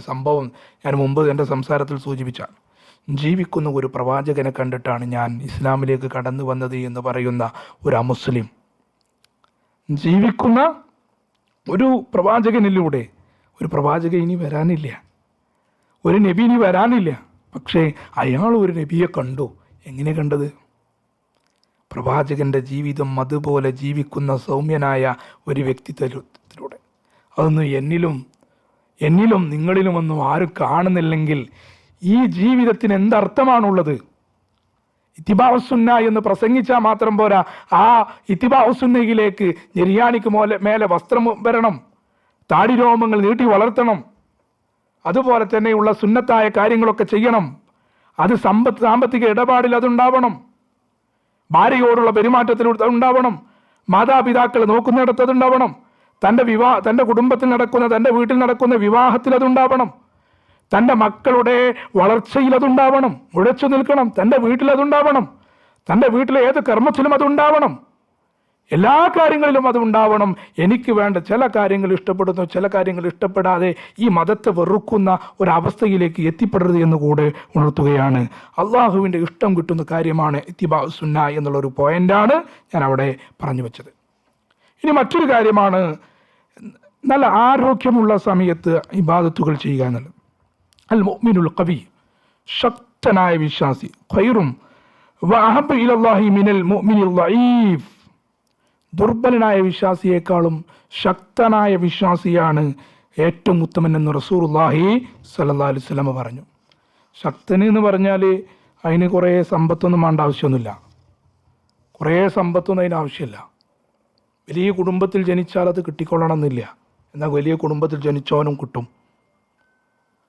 Speaker 1: സംഭവം ഞാൻ മുമ്പ് എൻ്റെ സംസാരത്തിൽ സൂചിപ്പിച്ചാണ്. ജീവിക്കുന്ന ഒരു പ്രവാചകനെ കണ്ടിട്ടാണ് ഞാൻ ഇസ്ലാമിലേക്ക് കടന്നു വന്നത് എന്ന് പറയുന്ന ഒരു അമുസ്ലിം, ജീവിക്കുന്ന ഒരു പ്രവാചകനിലൂടെ, ഒരു പ്രവാചകൻ ഇനി വരാനില്ല, ഒരു നബി ഇനി വരാനില്ല, പക്ഷേ അയാൾ ഒരു നബിയെ കണ്ടു. എങ്ങനെ കണ്ടത്? പ്രവാചകൻ്റെ ജീവിതം അതുപോലെ ജീവിക്കുന്ന സൗമ്യനായ ഒരു വ്യക്തിത്വത്തിലൂടെ. അതൊന്നും എന്നിലും നിങ്ങളിലുമൊന്നും ആരും കാണുന്നില്ലെങ്കിൽ ഈ ജീവിതത്തിന് എന്തർത്ഥമാണുള്ളത്? ഇത്തിബാഉസുന്ന എന്ന് പ്രസംഗിച്ചാൽ മാത്രം പോരാ, ആ ഇത്തിബാഉസുന്നയിലേക്ക് ഞെരിയാണിക്ക് മേലെ വസ്ത്രം വരണം, താടി രോമങ്ങൾ നീട്ടി വളർത്തണം, അതുപോലെ തന്നെയുള്ള സുന്നത്തായ കാര്യങ്ങളൊക്കെ ചെയ്യണം. അത് സാമ്പത്തിക ഇടപാടിൽ അതുണ്ടാവണം, ഭാര്യയോടുള്ള പെരുമാറ്റത്തിൽ അതുണ്ടാവണം, മാതാപിതാക്കൾ നോക്കുന്നിടത്ത് അതുണ്ടാവണം, തൻ്റെ കുടുംബത്തിൽ നടക്കുന്ന, തൻ്റെ വീട്ടിൽ നടക്കുന്ന വിവാഹത്തിൽ അതുണ്ടാവണം, തൻ്റെ മക്കളുടെ വളർച്ചയിൽ അതുണ്ടാവണം, ഉഴച്ചു നിൽക്കണം, തൻ്റെ വീട്ടിൽ അതുണ്ടാവണം, തൻ്റെ വീട്ടിലെ ഏത് കർമ്മത്തിലും അതുണ്ടാവണം, എല്ലാ കാര്യങ്ങളിലും അതുണ്ടാവണം. എനിക്ക് വേണ്ട ചില കാര്യങ്ങൾ ഇഷ്ടപ്പെടുന്നു, ചില കാര്യങ്ങൾ ഇഷ്ടപ്പെടാതെ ഈ മതത്തെ വെറുക്കുന്ന ഒരവസ്ഥയിലേക്ക് എത്തിപ്പെടരുത് എന്ന് കൂടെ ഉണർത്തുകയാണ്. അള്ളാഹുവിൻ്റെ ഇഷ്ടം കിട്ടുന്ന കാര്യമാണ് ഇത്തിബാഉ സുന്ന എന്നുള്ളൊരു പോയിന്റാണ് ഞാൻ അവിടെ പറഞ്ഞു വെച്ചത്. ഇനി മറ്റൊരു കാര്യമാണ് നല്ല ആരോഗ്യമുള്ള സമയത്ത് ഇബാദത്തുകൾ ചെയ്യുക എന്നുള്ളത്. അൽ മുഅ്മിനുൽ ഖവി, ശക്തനായ വിശ്വാസി, ഖൈറും വഅഹബ്ബു ഇലല്ലാഹി മിനൽ മുഅ്മിനിൽ ളഈഫ്, ദുർബലനായ വിശ്വാസിയേക്കാളും ശക്തനായ വിശ്വാസിയാണ് ഏറ്റവും ഉത്തമൻ എന്ന് റസൂലുള്ളാഹി സ്വല്ലല്ലാഹു അലൈഹി വസല്ലം പറഞ്ഞു. ശക്തന് എന്ന് പറഞ്ഞാൽ അതിന് കുറേ സമ്പത്തൊന്നും വേണ്ട ആവശ്യമൊന്നുമില്ല, കുറേ സമ്പത്തൊന്നും അതിന് ആവശ്യമില്ല. വലിയ കുടുംബത്തിൽ ജനിച്ചാൽ അത് കിട്ടിക്കൊള്ളണം എന്നില്ല, എന്നാൽ വലിയ കുടുംബത്തിൽ ജനിച്ചവനും കിട്ടും,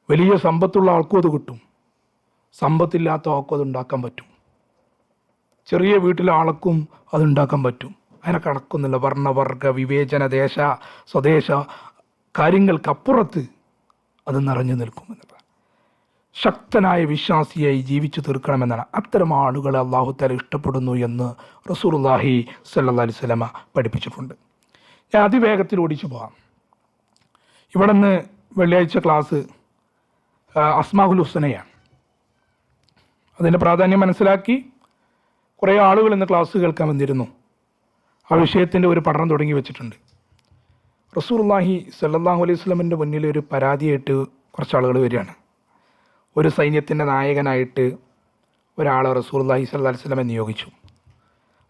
Speaker 1: വലിയ സമ്പത്തുള്ള ആൾക്കും അത് കിട്ടും, സമ്പത്തില്ലാത്ത ആൾക്കും അത് ഉണ്ടാക്കാൻ പറ്റും, ചെറിയ വീട്ടിലെ ആൾക്കും അത് ഉണ്ടാക്കാൻ പറ്റും. അതിനെ കണക്കൊന്നുമില്ല. വർണ്ണവർഗ വിവേചന, ദേശ സ്വദേശ കാര്യങ്ങൾക്കപ്പുറത്ത് അത് നിറഞ്ഞു നിൽക്കുമെന്നത്. ശക്തനായ വിശ്വാസിയായി ജീവിച്ചു തീർക്കണമെന്നാണ്. അത്തരം ആളുകളെ അല്ലാഹു തആല ഇഷ്ടപ്പെടുന്നു എന്ന് റസൂലുള്ളാഹി സ്വല്ലല്ലാഹു അലൈഹി വസല്ലം പഠിപ്പിച്ചിട്ടുണ്ട്. ഞാൻ അതിവേഗത്തിൽ ഓടിച്ചു പോകാം. ഇവിടെ നിന്ന് വെള്ളിയാഴ്ച ക്ലാസ് അസ്മാഉൽ ഹുസ്നയാണ്. അതിൻ്റെ പ്രാധാന്യം മനസ്സിലാക്കി കുറേ ആളുകൾ ഇന്ന് ക്ലാസ് കേൾക്കാൻ വന്നിരുന്നു. ആ വിഷയത്തിൻ്റെ ഒരു പഠനം തുടങ്ങി വെച്ചിട്ടുണ്ട്. റസൂലുള്ളാഹി സ്വല്ലല്ലാഹു അലൈഹി വസല്ലമിൻ്റെ മുന്നിൽ ഒരു പരാതിയായിട്ട് കുറച്ച് ആളുകൾ വരികയാണ്. ഒരു സൈന്യത്തിൻ്റെ നായകനായിട്ട് ഒരാളെ റസൂലുള്ളാഹി സ്വല്ലല്ലാഹു അലൈഹി വസല്ലമെ നിയോഗിച്ചു.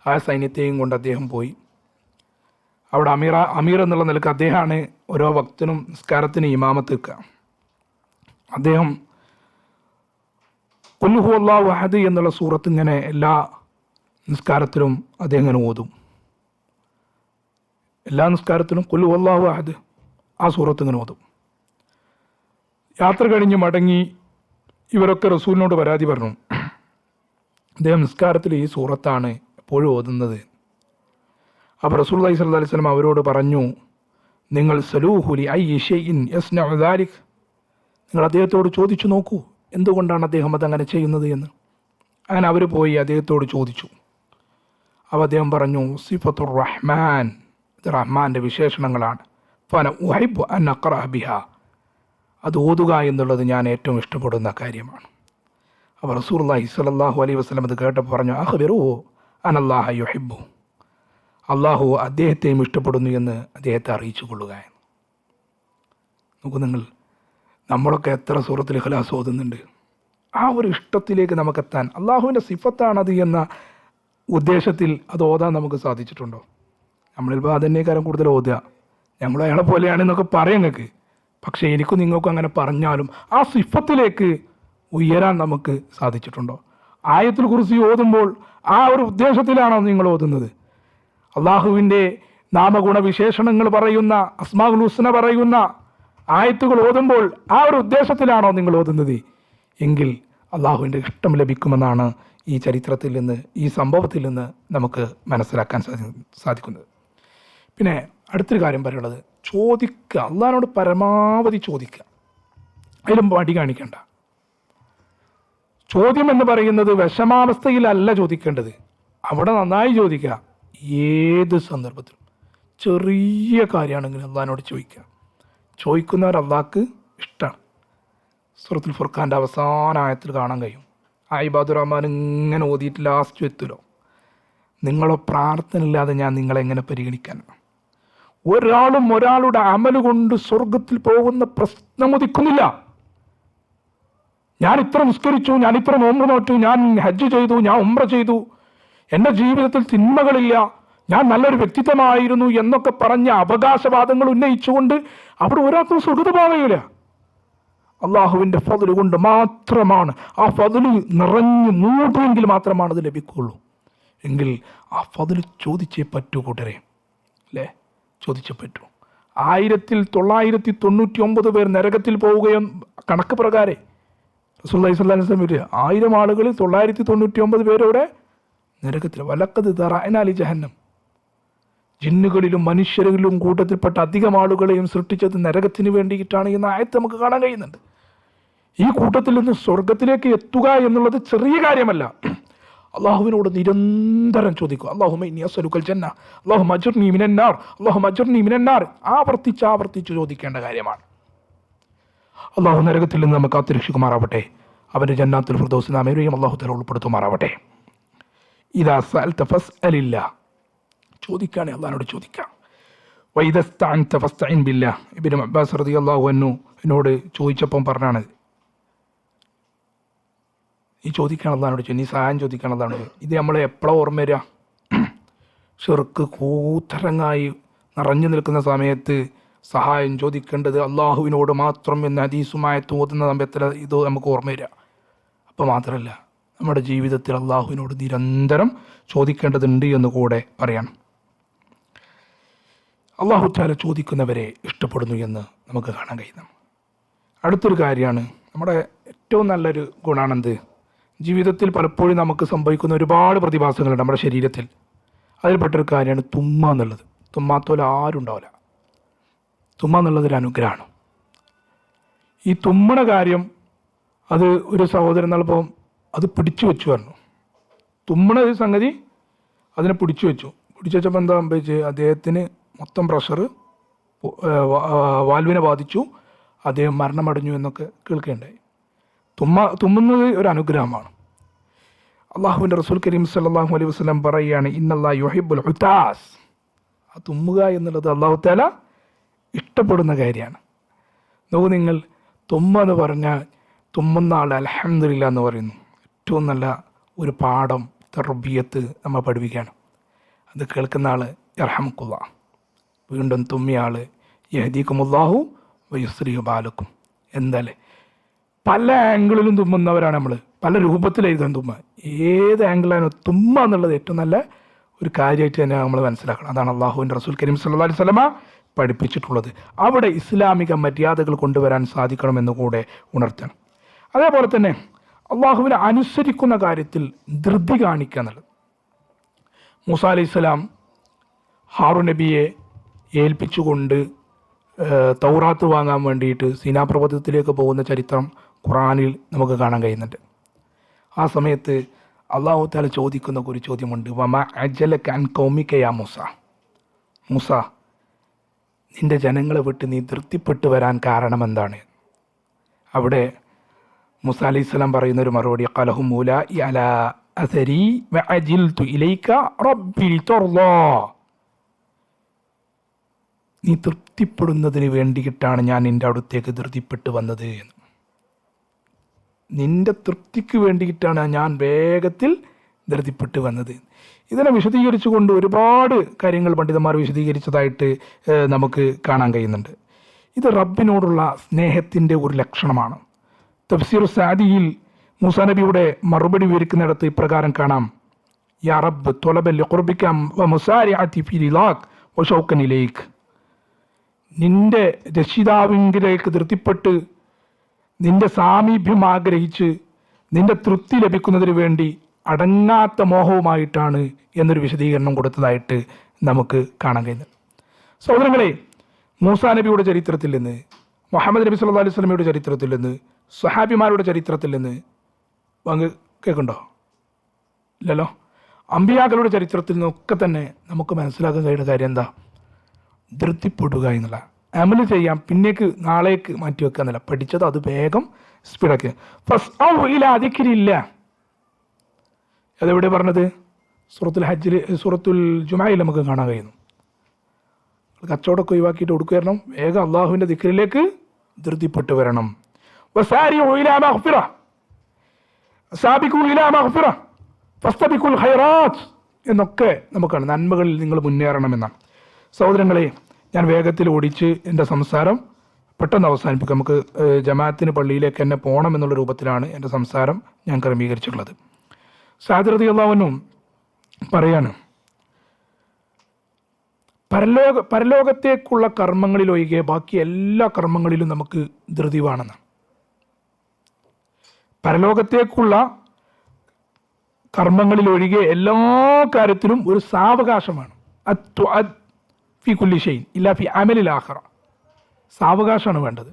Speaker 1: ആ സൈന്യത്തെയും കൊണ്ട് അദ്ദേഹം പോയി. അവിടെ അമീർ എന്നുള്ള നിലക്ക് അദ്ദേഹമാണ് ഓരോ ഭക്തനും നിസ്കാരത്തിന് ഇമാമത്ത് വെക്കുക. അദ്ദേഹം ഖുൽ ഹുവല്ലാഹു അഹദ് എന്നുള്ള സൂറത്ത് ഇങ്ങനെ എല്ലാ നിസ്കാരത്തിലും അദ്ദേഹം ഇങ്ങനെ ഓതും. എല്ലാ നിസ്കാരത്തിലും ഖുൽ ഹുവല്ലാഹു അഹദ് ആ സൂറത്ത് ഇങ്ങനെ ഓതും. യാത്ര കഴിഞ്ഞ് മടങ്ങി ഇവരൊക്കെ റസൂലിനോട് പരാതി പറഞ്ഞു, അദ്ദേഹം നിസ്കാരത്തിൽ ഈ സൂറത്താണ് എപ്പോഴും ഓതുന്നത്. അപ്പോൾ റസൂലുള്ളാഹി സ്വല്ലല്ലാഹു അലൈഹി വസല്ലം അവരോട് പറഞ്ഞു, നിങ്ങൾ സലൂഹു ലി അയ്യി ഷൈഇൻ യസ്നഉ ദാലിക്, നിങ്ങൾ അദ്ദേഹത്തോട് ചോദിച്ചു നോക്കൂ എന്തുകൊണ്ടാണ് അദ്ദേഹം അതങ്ങനെ ചെയ്യുന്നത് എന്ന്. അങ്ങനെ അവർ പോയി അദ്ദേഹത്തോട് ചോദിച്ചു. അപ്പോൾ അദ്ദേഹം പറഞ്ഞു, സിഫത്തുർ റഹ്മാൻ, ഇത് റഹ്മാൻ്റെ വിശേഷണങ്ങളാണ്. ഫന ഉഹൈബു അൻ അഖറഅ ബിഹാ, അത് ഓതുക എന്നുള്ളത് ഞാൻ ഏറ്റവും ഇഷ്ടപ്പെടുന്ന കാര്യമാണ്. അപ്പോൾ റസൂലുള്ളാഹി സ്വല്ലല്ലാഹു അലൈഹി വസല്ലം അത് കേട്ടപ്പോൾ പറഞ്ഞു, അഖ്ബിറൂ അനല്ലാഹ യുഹിബ്ബു, അള്ളാഹു അദ്ദേഹത്തെയും ഇഷ്ടപ്പെടുന്നു എന്ന് അദ്ദേഹത്തെ അറിയിച്ചു കൊള്ളുക എന്ന്. നോക്കൂ നിങ്ങൾ, നമ്മളൊക്കെ എത്ര സൂറത്തുൽ ഇഖ്ലാസ് ഓതുന്നുണ്ട്. ആ ഒരു ഇഷ്ടത്തിലേക്ക് നമുക്കെത്താൻ അള്ളാഹുവിൻ്റെ സിഫത്താണത് എന്ന ഉദ്ദേശത്തിൽ അത് ഓതാൻ നമുക്ക് സാധിച്ചിട്ടുണ്ടോ? നമ്മളിപ്പോൾ അതന്നെക്കാരം കൂടുതൽ ഓതുക, ഞങ്ങൾ അയാളെ പോലെയാണെന്നൊക്കെ പറയാം നിങ്ങൾക്ക്. പക്ഷേ എനിക്കും നിങ്ങൾക്കും അങ്ങനെ പറഞ്ഞാലും ആ സിഫത്തിലേക്ക് ഉയരാൻ നമുക്ക് സാധിച്ചിട്ടുണ്ടോ? ആയത്തുൽ കുർസി ഓതുമ്പോൾ ആ ഒരു ഉദ്ദേശത്തിലാണോ നിങ്ങൾ ഓതുന്നത്? അള്ളാഹുവിൻ്റെ നാമഗുണ വിശേഷണങ്ങൾ പറയുന്ന, അസ്മാഉൽ ഹുസ്ന പറയുന്ന ആയത്തുകൾ ഓതുമ്പോൾ ആ ഒരു ഉദ്ദേശത്തിലാണോ നിങ്ങൾ ഓതുന്നത്? എങ്കിൽ അള്ളാഹുവിൻ്റെ ഇഷ്ടം ലഭിക്കുമെന്നാണ് ഈ ചരിത്രത്തിൽ നിന്ന്, ഈ സംഭവത്തിൽ നിന്ന് നമുക്ക് മനസ്സിലാക്കാൻ സാധിക്കുന്നത്. പിന്നെ അടുത്തൊരു കാര്യം പറയുള്ളത്, ചോദിക്കുക, അള്ളാഹിനോട് പരമാവധി ചോദിക്കുക, അതിലും മടി കാണിക്കേണ്ട. ചോദ്യം എന്ന് പറയുന്നത് വിഷമാവസ്ഥയിലല്ല ചോദിക്കേണ്ടത്, അവിടെ നന്നായി ചോദിക്കുക. ഏത് സന്ദർഭത്തിലും ചെറിയ കാര്യമാണെങ്കിലും അള്ളാഹിനോട് ചോദിക്കുക. ചോദിക്കുന്നവർ അള്ളാഹ്ക്ക് ഇഷ്ടമാണ്. സൂറത്തുൽ ഫുർഖാൻ്റെ അവസാന ആയത്തിൽ കാണാൻ കഴിയും. ആ ഇബാദുർ റഹ്മാൻ ഇങ്ങനെ ഓതിയിട്ട് ലാസ്റ്റ് എത്തുമല്ലോ, നിങ്ങളെ പ്രാർത്ഥന ഇല്ലാതെ ഞാൻ നിങ്ങളെങ്ങനെ പരിഗണിക്കാനാണ്? ഒരാളും ഒരാളുടെ അമല് കൊണ്ട് സ്വർഗത്തിൽ പോകുന്ന പ്രശ്നം ഉദിക്കുന്നില്ല. ഞാൻ ഇത്ര നിസ്കരിച്ചു, ഞാൻ ഇത്ര നോമ്പ് നോറ്റു, ഞാൻ ഹജ്ജ് ചെയ്തു, ഞാൻ ഉംറ ചെയ്തു, എൻ്റെ ജീവിതത്തിൽ തിന്മകളില്ല, ഞാൻ നല്ലൊരു വ്യക്തിത്വമായിരുന്നു എന്നൊക്കെ പറഞ്ഞ അവകാശവാദങ്ങൾ ഉന്നയിച്ചുകൊണ്ട് അവിടെ ഒരാൾക്കും സ്വർഗത്തിൽ പോവുകയില്ല. അള്ളാഹുവിൻ്റെ ഫضل കൊണ്ട് മാത്രമാണ്. ആ ഫضل നിറഞ്ഞു മൂടുമെങ്കിൽ മാത്രമാണ് അത് ലഭിക്കുകയുള്ളൂ. എങ്കിൽ ആ ഫضل ചോദിച്ചേ പറ്റൂ കൂട്ടരെ, അല്ലേ? ചോദിച്ചേ പറ്റൂ. 1999 പേർ നരകത്തിൽ പോവുകയും കണക്ക് പ്രകാരം റസൂലുള്ളാഹി സ്വല്ലല്ലാഹു അലൈഹി വസല്ലം 1000 ആളുകളിൽ 999 പേരോടെ നരകത്തിൽ. വലഖദ് ദറഅനാ ലി ജഹന്നം, ജിന്നുകളിലും മനുഷ്യരിലും കൂട്ടത്തിൽപ്പെട്ട അധികം ആളുകളെയും സൃഷ്ടിച്ചത് നരകത്തിന് വേണ്ടിയിട്ടാണ് എന്ന ആയത്ത് നമുക്ക് കാണാൻ കഴിയുന്നുണ്ട്. ഈ കൂട്ടത്തിൽ നിന്ന് സ്വർഗത്തിലേക്ക് എത്തുക എന്നുള്ളത് ചെറിയ കാര്യമല്ല. അള്ളാഹുവിനോട് നിരന്തരം ചോദിക്കുക, അല്ലാഹുമ്മ ഇന്നി അസ്അലുക്കൽ ജന്ന, അല്ലാഹുമ്മ അജ്ർനി മിനന്നാർ, അല്ലാഹുമ്മ അജ്ർനി മിനന്നാർ. ആവർത്തിച്ച് ചോദിക്കേണ്ട കാര്യമാണ്. അള്ളാഹു നരകത്തിൽ നിന്ന് നമുക്ക് കാത്തുരക്ഷിക്കുമാറാവട്ടെ. അവൻ്റെ ജന്നാത്തുൽ ഫിർദൗസ് നാം ഏവരെയും അള്ളാഹു തആല ഉൾപ്പെടുത്തുമാറാവട്ടെ. ഇദാ സഅൽത ഫസ്അലില്ലാഹ്, ചോദിക്കുകയാണെങ്കിൽ അള്ളാഹിനോട് ചോദിക്കാം. വഇദാ ഇസ്തഅൻത ഫസ്തഇൻ ബില്ലാഹ്. ഇബ്നു അബ്ബാസ് റളിയല്ലാഹു അൻഹു എന്നോട് ചോദിച്ചപ്പം പറഞ്ഞാണ്, നീ ചോദിക്കണം അള്ളാഹിനോട്, നീ സഹായം ചോദിക്കണം അള്ളാഹിനോട്. ഇത് നമ്മളെ എപ്പോഴാണ് ഓർമ്മ വരിക? ഷിർക്ക് കൂത്തരങ്ങായി നിറഞ്ഞു നിൽക്കുന്ന സമയത്ത് സഹായം ചോദിക്കേണ്ടത് അള്ളാഹുവിനോട് മാത്രം എന്ന ഹദീസുമായി തോന്നുന്ന സമയത്തിൽ ഇത് നമുക്ക് ഓർമ്മ വരിക. അപ്പോൾ മാത്രമല്ല, നമ്മുടെ ജീവിതത്തിൽ അള്ളാഹുവിനോട് നിരന്തരം ചോദിക്കേണ്ടതുണ്ട് എന്ന് കൂടെ പറയണം. അള്ളാഹു തആല ചോദിക്കുന്നവരെ ഇഷ്ടപ്പെടുന്നു എന്ന് നമുക്ക് കാണാൻ കഴിയുന്നു. അടുത്തൊരു കാര്യമാണ്, നമ്മുടെ ഏറ്റവും നല്ലൊരു ഗുണമാണെന്ത്? ജീവിതത്തിൽ പലപ്പോഴും നമുക്ക് സംഭവിക്കുന്ന ഒരുപാട് പ്രതിഭാസങ്ങളുണ്ട് നമ്മുടെ ശരീരത്തിൽ. അതിൽപ്പെട്ടൊരു കാര്യമാണ് തുമ്മ എന്നുള്ളത്. തുമ്മാത്തോലെ ആരും ഉണ്ടാവില്ല. തുമ്മ എന്നുള്ളതൊരു അനുഗ്രഹമാണ്. ഈ തുമ്മണ കാര്യം അത് ഒരു സഹോദരൻ നൽകുമ്പം അത് പിടിച്ചു വെച്ചു പറഞ്ഞു. തുമ്മണ ഒരു സംഗതി അതിനെ പിടിച്ചു വെച്ചപ്പോൾ എന്താ സംഭവിച്ച്, അദ്ദേഹത്തിന് മൊത്തം പ്രഷർ വാൽവിനെ ബാധിച്ചു, അദ്ദേഹം മരണമടഞ്ഞു എന്നൊക്കെ കേൾക്കുകയുണ്ടായി. തുമ്മുന്നത് ഒരു അനുഗ്രഹമാണ്. അള്ളാഹുവിൻ്റെ റസൂൽ കരീം സല്ലല്ലാഹു അലൈഹി വസല്ലം പറയുകയാണ്, ഇന്നല്ലാഹ യുഹിബ്ബുൽ ഉതാസ്. ആ തുമ്മുക എന്നുള്ളത് അള്ളാഹു തആല ഇഷ്ടപ്പെടുന്ന കാര്യമാണ്. നോക്കൂ നിങ്ങൾ, തുമ്മ എന്ന് പറഞ്ഞാൽ തുമ്മുന്ന ആൾ അൽഹംദുലില്ലാ എന്ന് പറയുന്നു. ഏറ്റവും നല്ല ഒരു പാഠം തർബിയത്ത് നമ്മൾ പഠിപ്പിക്കുകയാണ്. അത് കേൾക്കുന്ന ആൾ യർഹമുക്കുല്ലാഹ്. വീണ്ടും തുമ്മിയ ആൾ യഹ്ദീകുമുല്ലാഹു വയുസ്ലിഹു ബാലക്കും. എന്താല്ലേ, പല ആംഗിളിലും തുമ്മുന്നവരാണ് നമ്മൾ. പല രൂപത്തിലായിരിക്കും തുമ്മ. ഏത് ആംഗിളാണ് തുമ്മ എന്നുള്ളത് ഏറ്റവും നല്ല ഒരു കാര്യമായിട്ട് തന്നെ നമ്മൾ മനസ്സിലാക്കണം. അതാണ് അള്ളാഹുവിൻ്റെ റസൂൽ കരീം സല്ലല്ലാഹു അലൈഹി വസല്ലമ പഠിപ്പിച്ചിട്ടുള്ളത്. അവിടെ ഇസ്ലാമിക മര്യാദകൾ കൊണ്ടുവരാൻ സാധിക്കണമെന്ന് കൂടെ ഉണർത്തണം. അതേപോലെ തന്നെ അള്ളാഹുവിനെ അനുസരിക്കുന്ന കാര്യത്തിൽ ധൃതി കാണിക്കുക എന്നുള്ളത്. മൂസാ അലൈഹിസ്സലാം ഹാറൂൻ നബിയെ ഏൽപ്പിച്ചുകൊണ്ട് തൗറാത്ത് വാങ്ങാൻ വേണ്ടിയിട്ട് സീനാ പർവ്വതത്തിലേക്ക് പോകുന്ന ചരിത്രം ഖുർആനിൽ നമുക്ക് കാണാൻ കഴിയുന്നുണ്ട്. ആ സമയത്ത് അള്ളാഹു തആല ചോദിക്കുന്ന ഒരു ചോദ്യമുണ്ട്, വമാ അജലക അൻ ഖൗമിക യാ മൂസ. മൂസ, നിന്റെ ജനങ്ങളെ വിട്ട് നീ ധൃതിപ്പെട്ടു വരാൻ കാരണം എന്താണ്? അവിടെ മൂസ അലൈഹിസ്സലാം പറയുന്ന ഒരു മറുപടി, ഖലഹും ഉലൈഇ അലാ അസരി വഅജിൽതു ഇലൈക റബ്ബി ലിതർളാ. നീ തൃപ്തിപ്പെടുന്നതിന് വേണ്ടിയിട്ടാണ് ഞാൻ നിൻ്റെ അടുത്തേക്ക് ധൃതിപ്പെട്ട് വന്നത്. നിൻ്റെ തൃപ്തിക്ക് വേണ്ടിയിട്ടാണ് ഞാൻ വേഗത്തിൽ ധൃതിപ്പെട്ട് വന്നത്. ഇതിനെ വിശദീകരിച്ചുകൊണ്ട് ഒരുപാട് കാര്യങ്ങൾ പണ്ഡിതന്മാർ വിശദീകരിച്ചതായിട്ട് നമുക്ക് കാണാൻ കഴിയുന്നുണ്ട്. ഇത് റബ്ബിനോടുള്ള സ്നേഹത്തിൻ്റെ ഒരു ലക്ഷണമാണ്. തഫ്സീർ സാദിയിൽ മൂസാ നബിയുടെ മറുപടി വിവരിക്കുന്നിടത്ത് ഇപ്രകാരം കാണാം, യാ റബ്ബ് ത്വലബ ലിഖുർബിക വമുസാരിഅതി ഫി റിളാക് വശൗകൻ ഇലൈക്. നിൻ്റെ രക്ഷിതാവിലേക്ക് ധൃതിപ്പെട്ട് നിൻ്റെ സാമീപ്യം ആഗ്രഹിച്ച് നിൻ്റെ തൃപ്തി ലഭിക്കുന്നതിന് വേണ്ടി അടങ്ങാത്ത മോഹവുമായിട്ടാണ് എന്നൊരു വിശദീകരണം കൊടുത്തതായിട്ട് നമുക്ക് കാണാൻ കഴിയുന്നത്. സഹോദരങ്ങളെ, മൂസാ നബിയുടെ ചരിത്രത്തിൽ നിന്ന്, മുഹമ്മദ് നബി സല്ലല്ലാഹു അലൈഹി വസല്ലമയുടെ ചരിത്രത്തിൽ നിന്ന്, സ്വഹാബിമാരുടെ ചരിത്രത്തിൽ നിന്ന് കേൾക്കുന്നുണ്ടോ? ഇല്ലല്ലോ. അമ്പിയാക്കളുടെ ചരിത്രത്തിൽ നിന്നൊക്കെ തന്നെ നമുക്ക് മനസ്സിലാക്കാൻ കഴിയുന്ന കാര്യം എന്താ? ധൃതിപ്പെടുക എന്നുള്ള. അമൽ ചെയ്യാം, പിന്നേക്ക് നാളേക്ക് മാറ്റി വെക്കുക എന്നല്ല. പഠിച്ചത് അത് വേഗം സ്പീഡാക്കുക. അതിക്കില്ല. അതെവിടെ പറഞ്ഞത്? സൂറത്തുൽ ഹജ്ജിൽ, സൂറത്തുൽ ജുമയിൽ നമുക്ക് കാണാൻ കഴിയുന്നു. കച്ചവടമൊക്കെ ഒഴിവാക്കിയിട്ട് കൊടുക്കുകയായിരുന്നു, വേഗം അള്ളാഹുവിൻ്റെ ദിക്റിലേക്ക് ധൃതിപ്പെട്ട് വരണം. എന്നൊക്കെ നമുക്കാണ് നന്മകളിൽ നിങ്ങൾ മുന്നേറണമെന്നാണ്. സഹോദരങ്ങളെ, ഞാൻ വേഗത്തിൽ ഓടിച്ച് എൻ്റെ സംസാരം പെട്ടെന്ന് അവസാനിപ്പിക്കും. നമുക്ക് ജമാഅത്തിന് പള്ളിയിലേക്ക് തന്നെ പോകണം എന്നുള്ള രൂപത്തിലാണ് എൻ്റെ സംസാരം ഞാൻ ക്രമീകരിച്ചിട്ടുള്ളത്. സഅദ് റളിയല്ലാഹു അൻഹു പറയാണ്, പരലോകത്തേക്കുള്ള കർമ്മങ്ങളിലൊഴികെ ബാക്കി എല്ലാ കർമ്മങ്ങളിലും നമുക്ക് ധൃതി വേണമെന്നാണ്. പരലോകത്തേക്കുള്ള കർമ്മങ്ങളിലൊഴികെ എല്ലാ കാര്യത്തിലും ഒരു സാവകാശമാണ്. ഫി കുല്ലി ഷൈഇൻ ഇല്ലാ ഫി അമലിൽ ആഖിറ. സാവകാശമാണ് വേണ്ടത്.